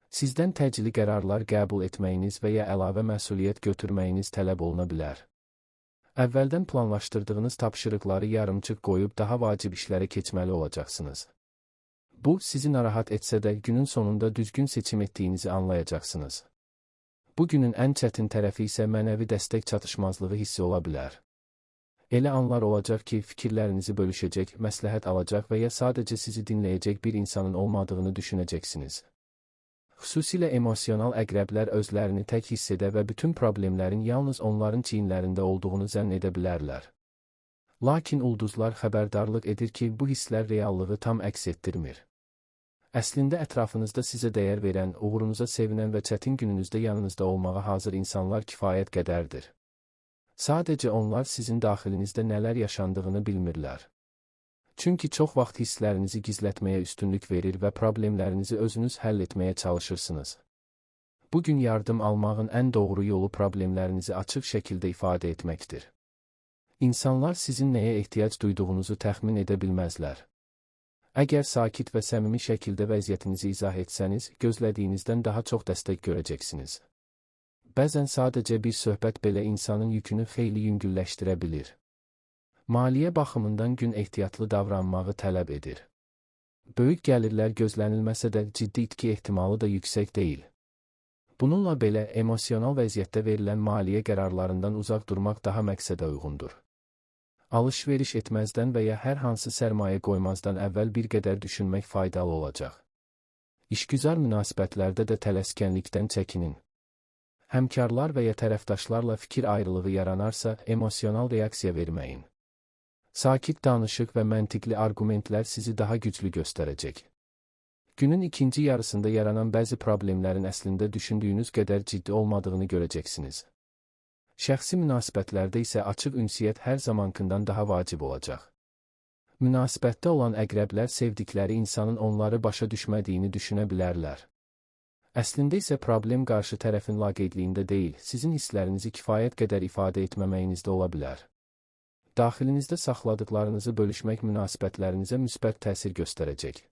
Sizdən təcili qərarlar qəbul etməyiniz və ya əlavə məsuliyyət götürməyiniz tələb oluna bilər. Əvvəldən planlaşdırdığınız tapşırıqları yarımçıq qoyub daha vacib işlərə keçməli olacaqsınız. Bu, sizi narahat etsə də günün sonunda düzgün seçim etdiyinizi anlayacaqsınız. Bu günün ən çətin tərəfi isə mənəvi dəstək çatışmazlığı hissi ola bilər. Elə anlar olacaq ki, fikirlərinizi bölüşəcək, məsləhət alacaq və ya sadəcə sizi dinləyəcək bir insanın olmadığını düşünəcəksiniz. Xüsusilə emosional əqrəblər özlərini tək hiss edə və bütün problemlərin yalnız onların çiyinlərində olduğunu zənn edə bilərlər. Lakin ulduzlar xəbərdarlıq edir ki, bu hisslər reallığı tam əks etdirmir. Əslində ətrafınızda sizə dəyər verən, uğurunuza sevinən və çətin gününüzdə yanınızda olmağa hazır insanlar kifayət qədərdir. Sadəcə onlar sizin daxilinizdə nələr yaşandığını bilmirlər. Çünki çox vaxt hisslərinizi gizlətməyə üstünlük verir və problemlərinizi özünüz həll etməyə çalışırsınız. Bugün yardım almağın ən doğru yolu problemlərinizi açıq şəkildə ifadə etməkdir. İnsanlar sizin nəyə ehtiyac duyduğunuzu təxmin edə bilməzlər. Əgər sakit və səmimi şəkildə vəziyyətinizi izah etsəniz, gözlədiyinizdən daha çox dəstək görəcəksiniz. Bəzən sadəcə bir söhbət belə insanın yükünü xeyli yüngülləşdirə bilir. Maliyyə baxımından gün ehtiyatlı davranmağı tələb edir. Böyük gəlirlər gözlənilməsə də ciddi itki ehtimalı da yüksək deyil. Bununla belə emosional vəziyyətdə verilən maliyyə qərarlarından uzaq durmaq daha məqsədə uyğundur. Alış-veriş etməzdən və ya hər hansı sərmayə qoymazdan əvvəl bir qədər düşünmək faydalı olacaq. İşgüzar münasibətlərdə də tələskənlikdən çəkinin. Həmkarlar və ya tərəfdaşlarla fikir ayrılığı yaranarsa, emosional reaksiya verməyin. Sakit danışıq və məntiqli arqumentlər sizi daha güclü göstərəcək. Günün ikinci yarısında yaranan bəzi problemlərin əslində düşündüyünüz qədər ciddi olmadığını görəcəksiniz. Şəxsi münasibətlərdə isə açıq ünsiyyət hər zamankından daha vacib olacaq. Münasibətdə olan əqrəblər sevdikləri insanın onları başa düşmədiyini düşünə bilərlər. Əslində isə problem qarşı tərəfin laqeydliyində deyil, sizin hisslərinizi kifayət qədər ifadə etməməyinizdə ola bilər. Daxilinizdə saxladıqlarınızı bölüşmək münasibətlərinizə müsbət təsir göstərəcək.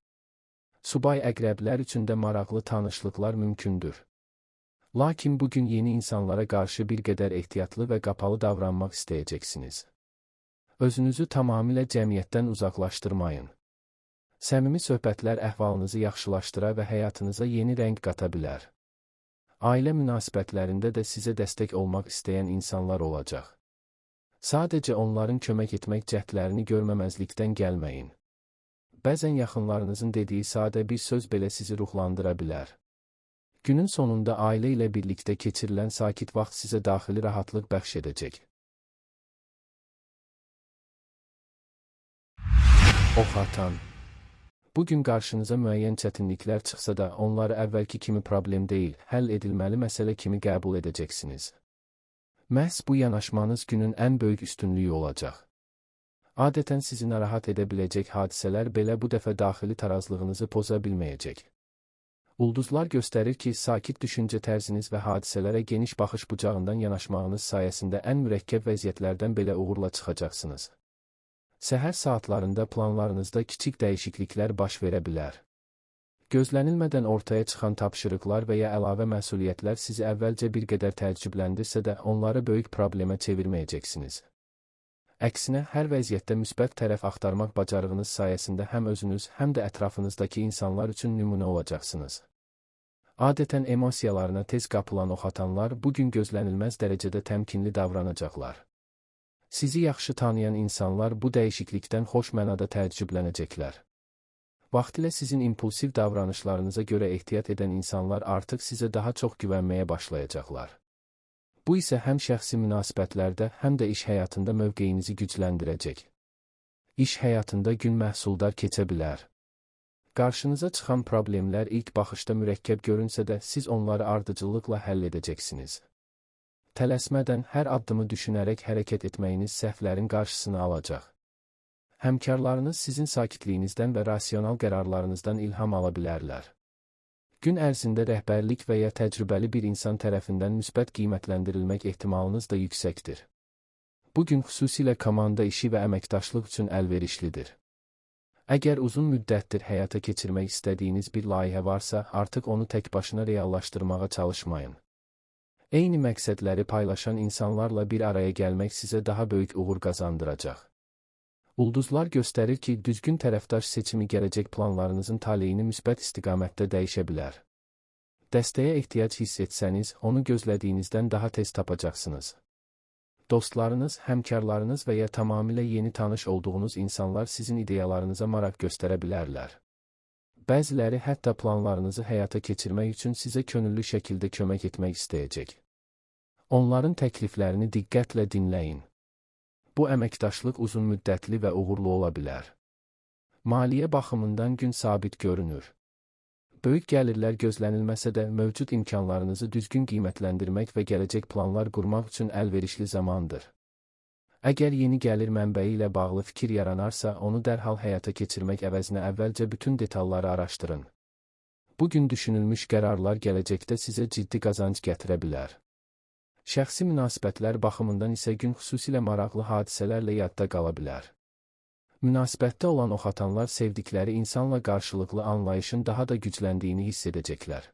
Subay əqrəblər üçün də maraqlı tanışlıqlar mümkündür. Lakin bugün yeni insanlara qarşı bir qədər ehtiyatlı və qapalı davranmaq istəyəcəksiniz. Özünüzü tamamilə cəmiyyətdən uzaqlaşdırmayın. Səmimi söhbətlər əhvalınızı yaxşılaşdıra və həyatınıza yeni rəng qata bilər. Ailə münasibətlərində də sizə dəstək olmaq istəyən insanlar olacaq. Sadəcə onların kömək etmək cəhdlərini görməməzlikdən gəlməyin. Bəzən yaxınlarınızın dediyi sadə bir söz belə sizi ruhlandıra bilər. Günün sonunda ailə ilə birlikdə keçirilən sakit vaxt sizə daxili rahatlıq bəxş edəcək. Ox atan. Bugün qarşınıza müəyyən çətinliklər çıxsa da, onları əvvəlki kimi problem deyil, həll edilməli məsələ kimi qəbul edəcəksiniz. Məhz bu yanaşmanız günün ən böyük üstünlüyü olacaq. Adətən sizi narahat edə biləcək hadisələr belə bu dəfə daxili tarazlığınızı poza bilməyəcək. Ulduzlar göstərir ki, sakit düşüncə tərziniz və hadisələrə geniş baxış bucağından yanaşmağınız sayəsində ən mürəkkəb vəziyyətlərdən belə uğurla çıxacaqsınız. Səhər saatlarında planlarınızda kiçik dəyişikliklər baş verə bilər. Gözlənilmədən ortaya çıxan tapşırıqlar və ya əlavə məsuliyyətlər sizi əvvəlcə bir qədər təəccübləndirsə də, onları böyük problemə çevirməyəcəksiniz. Əksinə, hər vəziyyətdə müsbət tərəf axtarmaq bacarığınız sayəsində həm özünüz, həm də ətrafınızdakı insanlar üçün nümunə olacaqsınız. Adətən emosiyalarına tez qapılan ox atanlar bugün gözlənilməz dərəcədə təmkinli davranacaqlar. Sizi yaxşı tanıyan insanlar bu dəyişiklikdən xoş mənada təəccüblənəcəklər. Vaxtilə sizin impulsiv davranışlarınıza görə ehtiyat edən insanlar artıq sizə daha çox güvənməyə başlayacaqlar. Bu isə həm şəxsi münasibətlərdə, həm də iş həyatında mövqeyinizi gücləndirəcək. İş həyatında gün məhsuldar keçə bilər. Qarşınıza çıxan problemlər ilk baxışda mürəkkəb görünsə də, siz onları ardıcıllıqla həll edəcəksiniz. Tələsmədən, hər addımı düşünərək hərəkət etməyiniz səhvlərin qarşısını alacaq. Həmkarlarınız sizin sakitliyinizdən və rasional qərarlarınızdan ilham ala bilərlər. Gün ərzində rəhbərlik və ya təcrübəli bir insan tərəfindən müsbət qiymətləndirilmək ehtimalınız da yüksəkdir. Bugün xüsusilə komanda işi və əməkdaşlıq üçün əlverişlidir. Əgər uzun müddətdir həyata keçirmək istədiyiniz bir layihə varsa, artıq onu tək başına reallaşdırmağa çalışmayın. Eyni məqsədləri paylaşan insanlarla bir araya gəlmək sizə daha böyük uğur qazandıracaq. Ulduzlar göstərir ki, düzgün tərəfdaş seçimi gələcək planlarınızın taleyini müsbət istiqamətdə dəyişə bilər. Dəstəyə ehtiyac hiss etsəniz, onu gözlədiyinizdən daha tez tapacaqsınız. Dostlarınız, həmkarlarınız və ya tamamilə yeni tanış olduğunuz insanlar sizin ideyalarınıza maraq göstərə bilərlər. Bəziləri hətta planlarınızı həyata keçirmək üçün sizə könüllü şəkildə kömək etmək istəyəcək. Onların təkliflərini diqqətlə dinləyin. Bu əməkdaşlıq uzun müddətli və uğurlu ola bilər. Maliyyə baxımından gün sabit görünür. Böyük gəlirlər gözlənilməsə də mövcud imkanlarınızı düzgün qiymətləndirmək və gələcək planlar qurmaq üçün əlverişli zamandır. Əgər yeni gəlir mənbəyi ilə bağlı fikir yaranarsa, onu dərhal həyata keçirmək əvəzinə əvvəlcə bütün detalları araşdırın. Bugün düşünülmüş qərarlar gələcəkdə sizə ciddi qazanc gətirə bilər. Şəxsi münasibətlər baxımından isə gün xüsusilə maraqlı hadisələrlə yadda qala bilər. Münasibətdə olan ox atanlar sevdikləri insanla qarşılıqlı anlayışın daha da gücləndiyini hiss edəcəklər.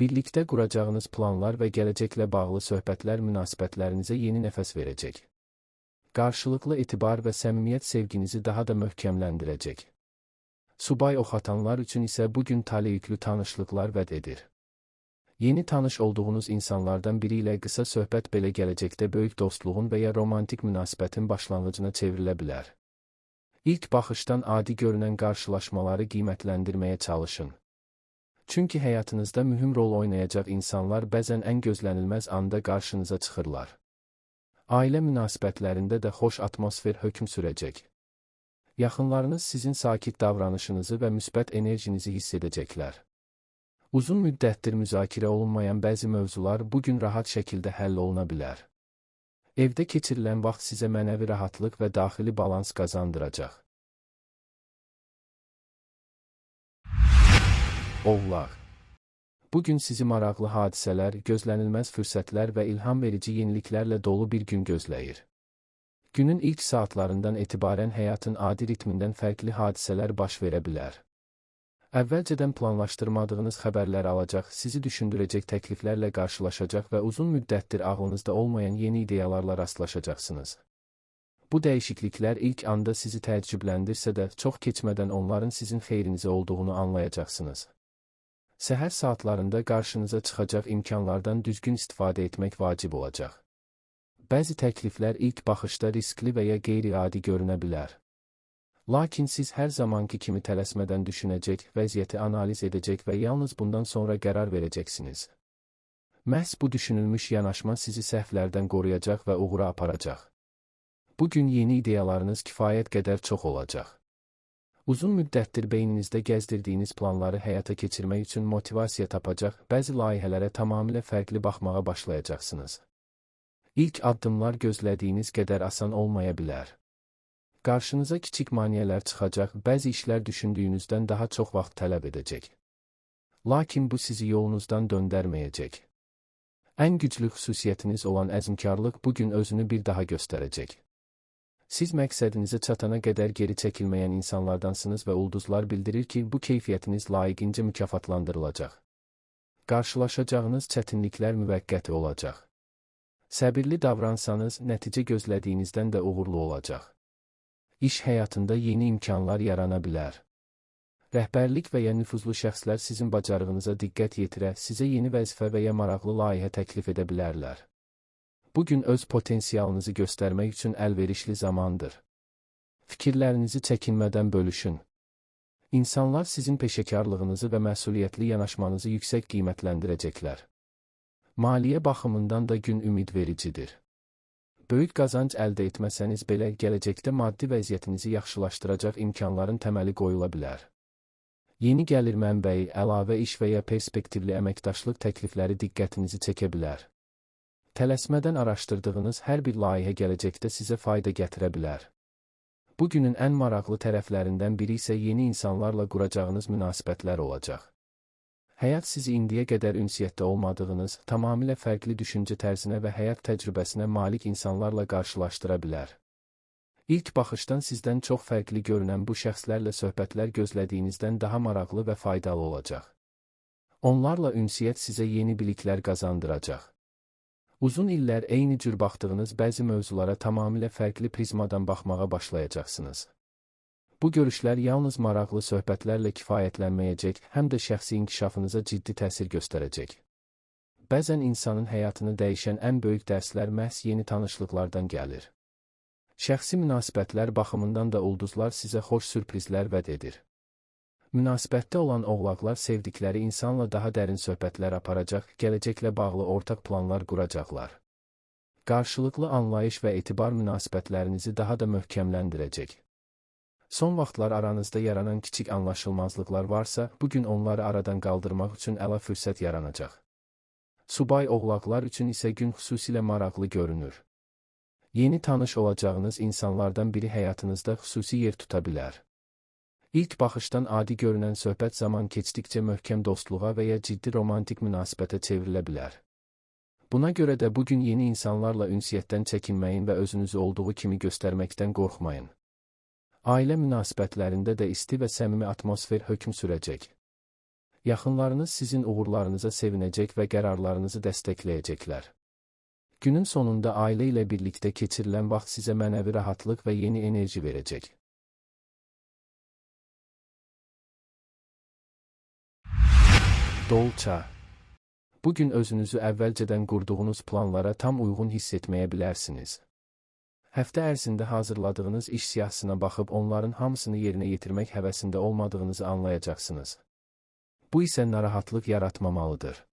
Birlikdə quracağınız planlar və gələcəklə bağlı söhbətlər münasibətlərinizə yeni nəfəs verəcək. Qarşılıqlı etibar və səmimiyyət sevginizi daha da möhkəmləndirəcək. Subay ox atanlar üçün isə bugün taleyüklü tanışlıqlar vəd edir. Yeni tanış olduğunuz insanlardan biri ilə qısa söhbət belə gələcəkdə böyük dostluğun və ya romantik münasibətin başlanğıcına çevrilə bilər. İlk baxışdan adi görünən qarşılaşmaları qiymətləndirməyə çalışın. Çünki həyatınızda mühüm rol oynayacaq insanlar bəzən ən gözlənilməz anda qarşınıza çıxırlar. Ailə münasibətlərində də xoş atmosfer hökm sürəcək. Yaxınlarınız sizin sakit davranışınızı və müsbət enerjinizi hiss edəcəklər. Uzun müddətdir müzakirə olunmayan bəzi mövzular bugün rahat şəkildə həll oluna bilər. Evdə keçirilən vaxt sizə mənəvi rahatlıq və daxili balans qazandıracaq. Oğlaq. Bugün sizi maraqlı hadisələr, gözlənilməz fürsətlər və ilham verici yeniliklərlə dolu bir gün gözləyir. Günün ilk saatlarından etibarən həyatın adi ritmindən fərqli hadisələr baş verə bilər. Əvvəlcədən planlaşdırmadığınız xəbərlər alacaq, sizi düşündürəcək təkliflərlə qarşılaşacaq və uzun müddətdir ağlınızda olmayan yeni ideyalarla rastlaşacaqsınız. Bu dəyişikliklər ilk anda sizi təəccübləndirsə də, çox keçmədən onların sizin xeyrinizə olduğunu anlayacaqsınız. Səhər saatlarında qarşınıza çıxacaq imkanlardan düzgün istifadə etmək vacib olacaq. Bəzi təkliflər ilk baxışda riskli və ya qeyri-adi görünə bilər. Lakin siz hər zamanki kimi tələsmədən düşünəcək, vəziyyəti analiz edəcək və yalnız bundan sonra qərar verəcəksiniz. Məhz bu düşünülmüş yanaşma sizi səhvlərdən qoruyacaq və uğura aparacaq. Bugün yeni ideyalarınız kifayət qədər çox olacaq. Uzun müddətdir beyninizdə gəzdirdiyiniz planları həyata keçirmək üçün motivasiya tapacaq, bəzi layihələrə tamamilə fərqli baxmağa başlayacaqsınız. İlk addımlar gözlədiyiniz qədər asan olmaya bilər. Qarşınıza kiçik maneələr çıxacaq, bəzi işlər düşündüyünüzdən daha çox vaxt tələb edəcək. Lakin bu sizi yolunuzdan döndərməyəcək. Ən güclü xüsusiyyətiniz olan əzmkarlıq bugün özünü bir daha göstərəcək. Siz məqsədinizə çatana qədər geri çəkilməyən insanlardansınız və ulduzlar bildirir ki, bu keyfiyyətiniz layiqincə mükafatlandırılacaq. Qarşılaşacağınız çətinliklər müvəqqəti olacaq. Səbirli davransanız, nəticə gözlədiyinizdən də uğurlu olacaq. İş həyatında yeni imkanlar yarana bilər. Rəhbərlik və ya nüfuzlu şəxslər sizin bacarığınıza diqqət yetirə, sizə yeni vəzifə və ya maraqlı layihə təklif edə bilərlər. Bugün öz potensialınızı göstərmək üçün əlverişli zamandır. Fikirlərinizi çəkinmədən bölüşün. İnsanlar sizin peşəkarlığınızı və məsuliyyətli yanaşmanızı yüksək qiymətləndirəcəklər. Maliyyə baxımından da gün ümidvericidir. Böyük qazanc əldə etməsəniz belə, gələcəkdə maddi vəziyyətinizi yaxşılaşdıracaq imkanların təməli qoyula bilər. Yeni gəlir mənbəyi, əlavə iş və ya perspektivli əməkdaşlıq təklifləri diqqətinizi çəkə bilər. Tələsmədən araşdırdığınız hər bir layihə gələcəkdə sizə fayda gətirə bilər. Bugünün ən maraqlı tərəflərindən biri isə yeni insanlarla quracağınız münasibətlər olacaq. Həyat sizi indiyə qədər ünsiyyətdə olmadığınız, tamamilə fərqli düşüncə tərzinə və həyat təcrübəsinə malik insanlarla qarşılaşdıra bilər. İlk baxışdan sizdən çox fərqli görünən bu şəxslərlə söhbətlər gözlədiyinizdən daha maraqlı və faydalı olacaq. Onlarla ünsiyyət sizə yeni biliklər qazandıracaq. Uzun illər eyni cür baxdığınız bəzi mövzulara tamamilə fərqli prizmadan baxmağa başlayacaqsınız. Bu görüşlər yalnız maraqlı söhbətlərlə kifayətlənməyəcək, həm də şəxsi inkişafınıza ciddi təsir göstərəcək. Bəzən insanın həyatını dəyişən ən böyük dərslər məhz yeni tanışlıqlardan gəlir. Şəxsi münasibətlər baxımından da ulduzlar sizə xoş sürprizlər vəd edir. Münasibətdə olan oğlaqlar sevdikləri insanla daha dərin söhbətlər aparacaq, gələcəklə bağlı ortaq planlar quracaqlar. Qarşılıqlı anlayış və etibar münasibətlərinizi daha da möhkəmləndirəcək. Son vaxtlar aranızda yaranan kiçik anlaşılmazlıqlar varsa, bugün onları aradan qaldırmaq üçün əla fürsət yaranacaq. Subay oğlaqlar üçün isə gün xüsusilə maraqlı görünür. Yeni tanış olacağınız insanlardan biri həyatınızda xüsusi yer tuta bilər. İlk baxışdan adi görünən söhbət zaman keçdikcə möhkəm dostluğa və ya ciddi romantik münasibətə çevrilə bilər. Buna görə də bugün yeni insanlarla ünsiyyətdən çəkinməyin və özünüzü olduğu kimi göstərməkdən qorxmayın. Ailə münasibətlərində də isti və səmimi atmosfer hökm sürəcək. Yaxınlarınız sizin uğurlarınıza sevinəcək və qərarlarınızı dəstəkləyəcəklər. Günün sonunda ailə ilə birlikdə keçirilən vaxt sizə mənəvi rahatlıq və yeni enerji verəcək. Dolça. Bugün özünüzü əvvəlcədən qurduğunuz planlara tam uyğun hiss etməyə bilərsiniz. Həftə ərzində hazırladığınız iş siyahısına baxıb onların hamısını yerinə yetirmək həvəsində olmadığınızı anlayacaqsınız. Bu isə narahatlıq yaratmamalıdır.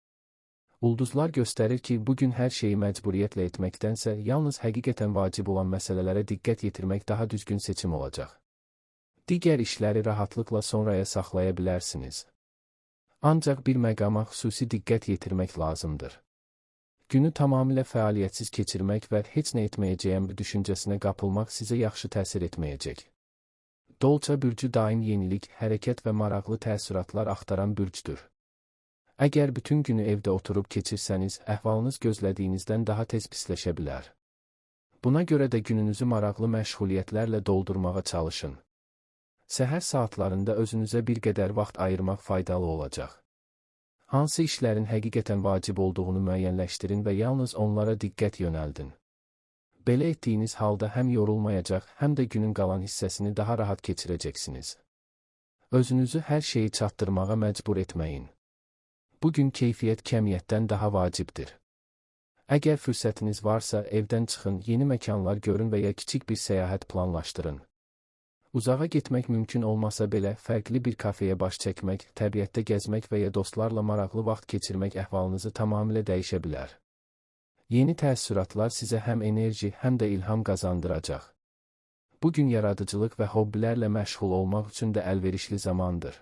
Ulduzlar göstərir ki, bugün hər şeyi məcburiyyətlə etməkdənsə, yalnız həqiqətən vacib olan məsələlərə diqqət yetirmək daha düzgün seçim olacaq. Digər işləri rahatlıqla sonraya saxlaya bilərsiniz. Ancaq bir məqama xüsusi diqqət yetirmək lazımdır. Günü tamamilə fəaliyyətsiz keçirmək və heç nə etməyəcəyəm düşüncəsinə qapılmaq sizə yaxşı təsir etməyəcək. Dolça bürcü daim yenilik, hərəkət və maraqlı təəssüratlar axtaran bürcdür. Əgər bütün günü evdə oturub keçirsəniz, əhvalınız gözlədiyinizdən daha tez pisləşə bilər. Buna görə də gününüzü maraqlı məşğuliyyətlərlə doldurmağa çalışın. Səhər saatlarında özünüzə bir qədər vaxt ayırmaq faydalı olacaq. Hansı işlərin həqiqətən vacib olduğunu müəyyənləşdirin və yalnız onlara diqqət yönəldin. Belə etdiyiniz halda həm yorulmayacaq, həm də günün qalan hissəsini daha rahat keçirəcəksiniz. Özünüzü hər şeyi çatdırmağa məcbur etməyin. Bugün keyfiyyət kəmiyyətdən daha vacibdir. Əgər fürsətiniz varsa, evdən çıxın, yeni məkanlar görün və ya kiçik bir səyahət planlaşdırın. Uzağa getmək mümkün olmasa belə, fərqli bir kafeyə baş çəkmək, təbiətdə gəzmək və ya dostlarla maraqlı vaxt keçirmək əhvalınızı tamamilə dəyişə bilər. Yeni təəssüratlar sizə həm enerji, həm də ilham qazandıracaq. Bugün yaradıcılıq və hobbilərlə məşğul olmaq üçün də əlverişli zamandır.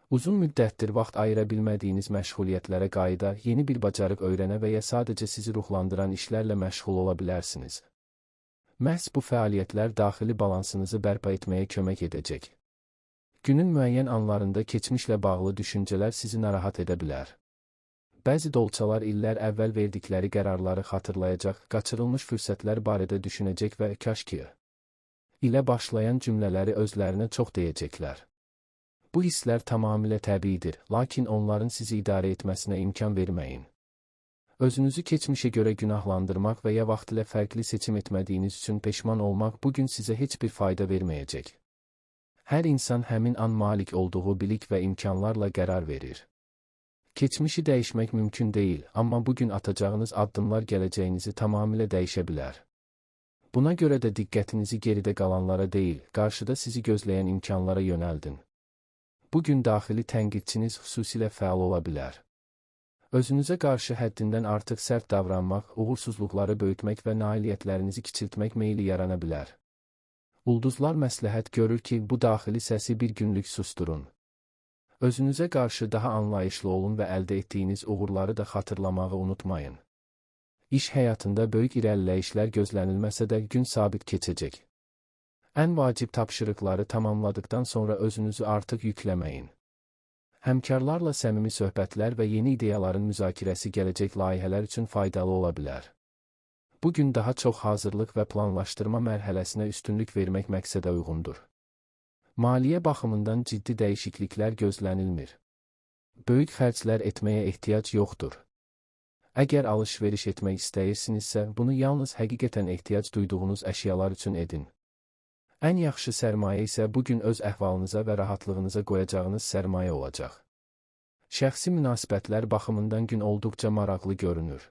Uzun müddətdir vaxt ayıra bilmədiyiniz məşğuliyyətlərə qayıda, yeni bir bacarıq öyrənə və ya sadəcə sizi ruhlandıran işlərlə məşğul ola bilərsiniz. Məhz bu fəaliyyətlər daxili balansınızı bərpa etməyə kömək edəcək. Günün müəyyən anlarında keçmişlə bağlı düşüncələr sizi narahat edə bilər. Bəzi dolçalar illər əvvəl verdikləri qərarları xatırlayacaq, qaçırılmış fürsətlər barədə düşünəcək və kaş ki ilə başlayan cümlələri özlərinə çox deyəcəklər. Bu hisslər tamamilə təbiidir, lakin onların sizi idarə etməsinə imkan verməyin. Özünüzü keçmişə görə günahlandırmaq və ya vaxtilə fərqli seçim etmədiyiniz üçün peşman olmaq bugün sizə heç bir fayda verməyəcək. Hər insan həmin an malik olduğu bilik və imkanlarla qərar verir. Keçmişi dəyişmək mümkün deyil, amma bugün atacağınız addımlar gələcəyinizi tamamilə dəyişə bilər. Buna görə də diqqətinizi geridə qalanlara deyil, qarşıda sizi gözləyən imkanlara yönəldin. Bugün daxili tənqidçiniz xüsusilə fəal ola bilər. Özünüzə qarşı həddindən artıq sərt davranmaq, uğursuzluqları böyütmək və nailiyyətlərinizi kiçiltmək meyli yarana bilər. Ulduzlar məsləhət görür ki, bu daxili səsi bir günlük susturun. Özünüzə qarşı daha anlayışlı olun və əldə etdiyiniz uğurları da xatırlamağı unutmayın. İş həyatında böyük irəliləyişlər gözlənilməsə də gün sabit keçəcək. Ən vacib tapşırıqları tamamladıkdan sonra özünüzü artıq yükləməyin. Həmkarlarla səmimi söhbətlər və yeni ideyaların müzakirəsi gələcək layihələr üçün faydalı ola bilər. Bugün daha çox hazırlıq və planlaşdırma mərhələsinə üstünlük vermək məqsədə uyğundur. Maliyyə baxımından ciddi dəyişikliklər gözlənilmir. Böyük xərclər etməyə ehtiyac yoxdur. Əgər alış-veriş etmək istəyirsinizsə, bunu yalnız həqiqətən ehtiyac duyduğunuz əşyalar üçün edin. Ən yaxşı sərmayə isə bugün öz əhvalınıza və rahatlığınıza qoyacağınız sərmayə olacaq. Şəxsi münasibətlər baxımından gün olduqca maraqlı görünür.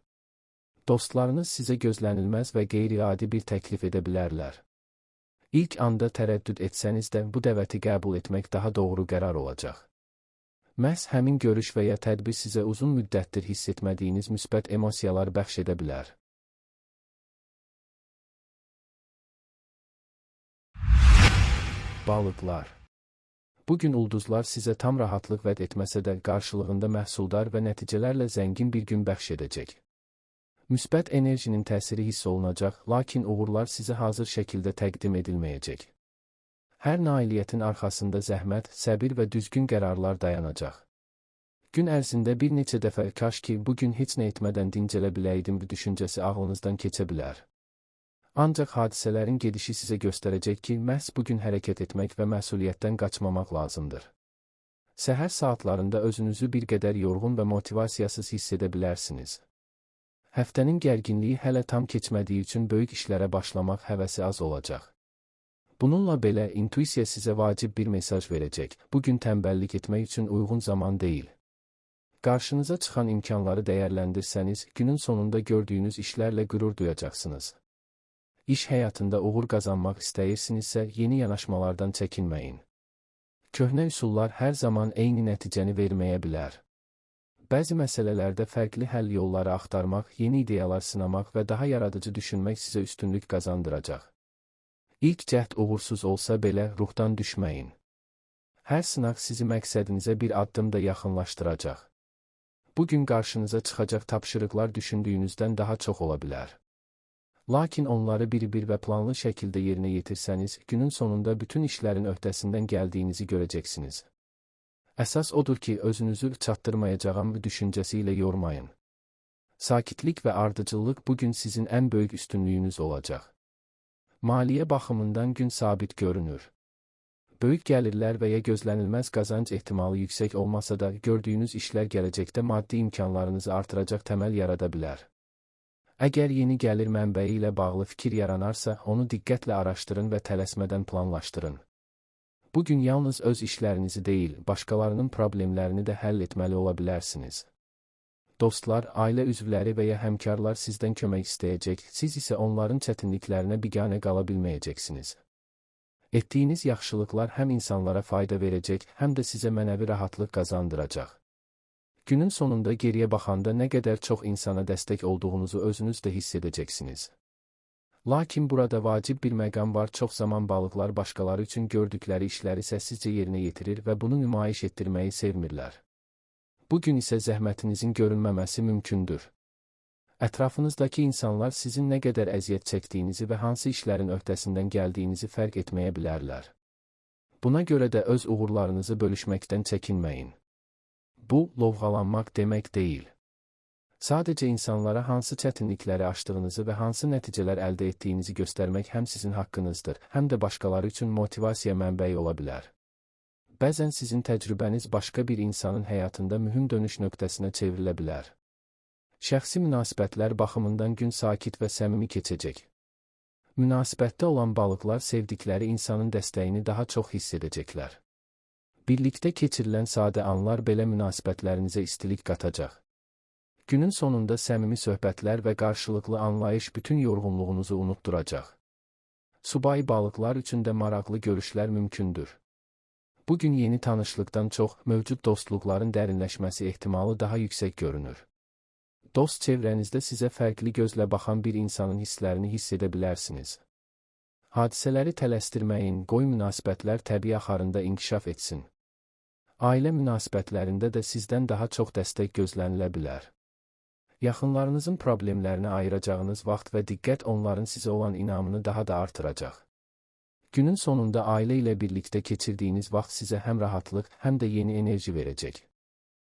Dostlarınız sizə gözlənilməz və qeyri-adi bir təklif edə bilərlər. İlk anda tərəddüd etsəniz də bu dəvəti qəbul etmək daha doğru qərar olacaq. Məhz həmin görüş və ya tədbir sizə uzun müddətdir hiss etmədiyiniz müsbət emosiyalar bəxş edə bilər. Balıqlar. Bugün ulduzlar sizə tam rahatlıq vəd etməsə də qarşılığında məhsuldar və nəticələrlə zəngin bir gün bəxş edəcək. Müsbət enerjinin təsiri hiss olunacaq, lakin uğurlar sizə hazır şəkildə təqdim edilməyəcək. Hər nailiyyətin arxasında zəhmət, səbir və düzgün qərarlar dayanacaq. Gün ərzində bir neçə dəfə kaş ki, bugün heç nə etmədən dincələ biləydim düşüncəsi ağlınızdan keçə bilər. Ancaq hadisələrin gedişi sizə göstərəcək ki, məhz bugün hərəkət etmək və məsuliyyətdən qaçmamaq lazımdır. Səhər saatlarında özünüzü bir qədər yorğun və motivasiyasız hiss edə bilərsiniz. Həftənin gərginliyi hələ tam keçmədiyi üçün böyük işlərə başlamaq həvəsi az olacaq. Bununla belə, intuisiya sizə vacib bir mesaj verəcək. Bugün tənbəllik etmək üçün uyğun zaman deyil. Qarşınıza çıxan imkanları dəyərləndirsəniz, günün sonunda gördüyünüz işlərlə qürur duyacaqsınız. İş həyatında uğur qazanmaq istəyirsinizsə, yeni yanaşmalardan çəkinməyin. Köhnə üsullar hər zaman eyni nəticəni verməyə bilər. Bəzi məsələlərdə fərqli həll yolları axtarmaq, yeni ideyalar sınamaq və daha yaradıcı düşünmək sizə üstünlük qazandıracaq. İlk cəhd uğursuz olsa belə, ruhdan düşməyin. Hər sınaq sizi məqsədinizə bir addım da yaxınlaşdıracaq. Bugün qarşınıza çıxacaq tapşırıqlar düşündüyünüzdən daha çox ola bilər. Lakin onları bir-bir və planlı şəkildə yerinə yetirsəniz, günün sonunda bütün işlərin öhdəsindən gəldiyinizi görəcəksiniz. Əsas odur ki, özünüzü çatdırmayacağım düşüncəsi ilə yormayın. Sakitlik və ardıcıllıq bugün sizin ən böyük üstünlüyünüz olacaq. Maliyyə baxımından gün sabit görünür. Böyük gəlirlər və ya gözlənilməz qazanc ehtimalı yüksək olmasa da, gördüyünüz işlər gələcəkdə maddi imkanlarınızı artıracaq təməl yarada bilər. Əgər yeni gəlir mənbəyi ilə bağlı fikir yaranarsa, onu diqqətlə araşdırın və tələsmədən planlaşdırın. Bugün yalnız öz işlərinizi deyil, başqalarının problemlərini də həll etməli ola bilərsiniz. Dostlar, ailə üzvləri və ya həmkarlar sizdən kömək istəyəcək, siz isə onların çətinliklərinə biganə qala bilməyəcəksiniz. Etdiyiniz yaxşılıqlar həm insanlara fayda verəcək, həm də sizə mənəvi rahatlıq qazandıracaq. Günün sonunda geriyə baxanda nə qədər çox insana dəstək olduğunuzu özünüz də hiss edəcəksiniz. Lakin burada vacib bir məqam var, çox zaman balıqlar başqaları üçün gördükləri işləri səssizcə yerinə yetirir və bunu nümayiş etdirməyi sevmirlər. Bugün isə zəhmətinizin görünməməsi mümkündür. Ətrafınızdakı insanlar sizin nə qədər əziyyət çəkdiyinizi və hansı işlərin öhdəsindən gəldiyinizi fərq etməyə bilərlər. Buna görə də öz uğurlarınızı bölüşməkdən çəkinməyin. Bu, lovğalanmaq demək deyil. Sadəcə insanlara hansı çətinlikləri aşdığınızı və hansı nəticələr əldə etdiyinizi göstərmək həm sizin haqqınızdır, həm də başqaları üçün motivasiya mənbəyi ola bilər. Bəzən sizin təcrübəniz başqa bir insanın həyatında mühüm dönüş nöqtəsinə çevrilə bilər. Şəxsi münasibətlər baxımından gün sakit və səmimi keçəcək. Münasibətdə olan balıqlar sevdikləri insanın dəstəyini daha çox hiss edəcəklər. Birlikdə keçirilən sadə anlar belə münasibətlərinizə istilik qatacaq. Günün sonunda səmimi söhbətlər və qarşılıqlı anlayış bütün yorğunluğunuzu unutduracaq. Subai balıqlar üçün də maraqlı görüşlər mümkündür. Bugün yeni tanışlıqdan çox, mövcud dostluqların dərinləşməsi ehtimalı daha yüksək görünür. Dost çevrənizdə sizə fərqli gözlə baxan bir insanın hisslərini hiss edə bilərsiniz. Hadisələri tələsdirməyin, qoy münasibətlər təbii axarında inkişaf etsin. Ailə münasibətlərində də sizdən daha çox dəstək gözlənilə bilər. Yaxınlarınızın problemlərinə ayıracağınız vaxt və diqqət onların sizə olan inamını daha da artıracaq. Günün sonunda ailə ilə birlikdə keçirdiyiniz vaxt sizə həm rahatlıq, həm də yeni enerji verəcək.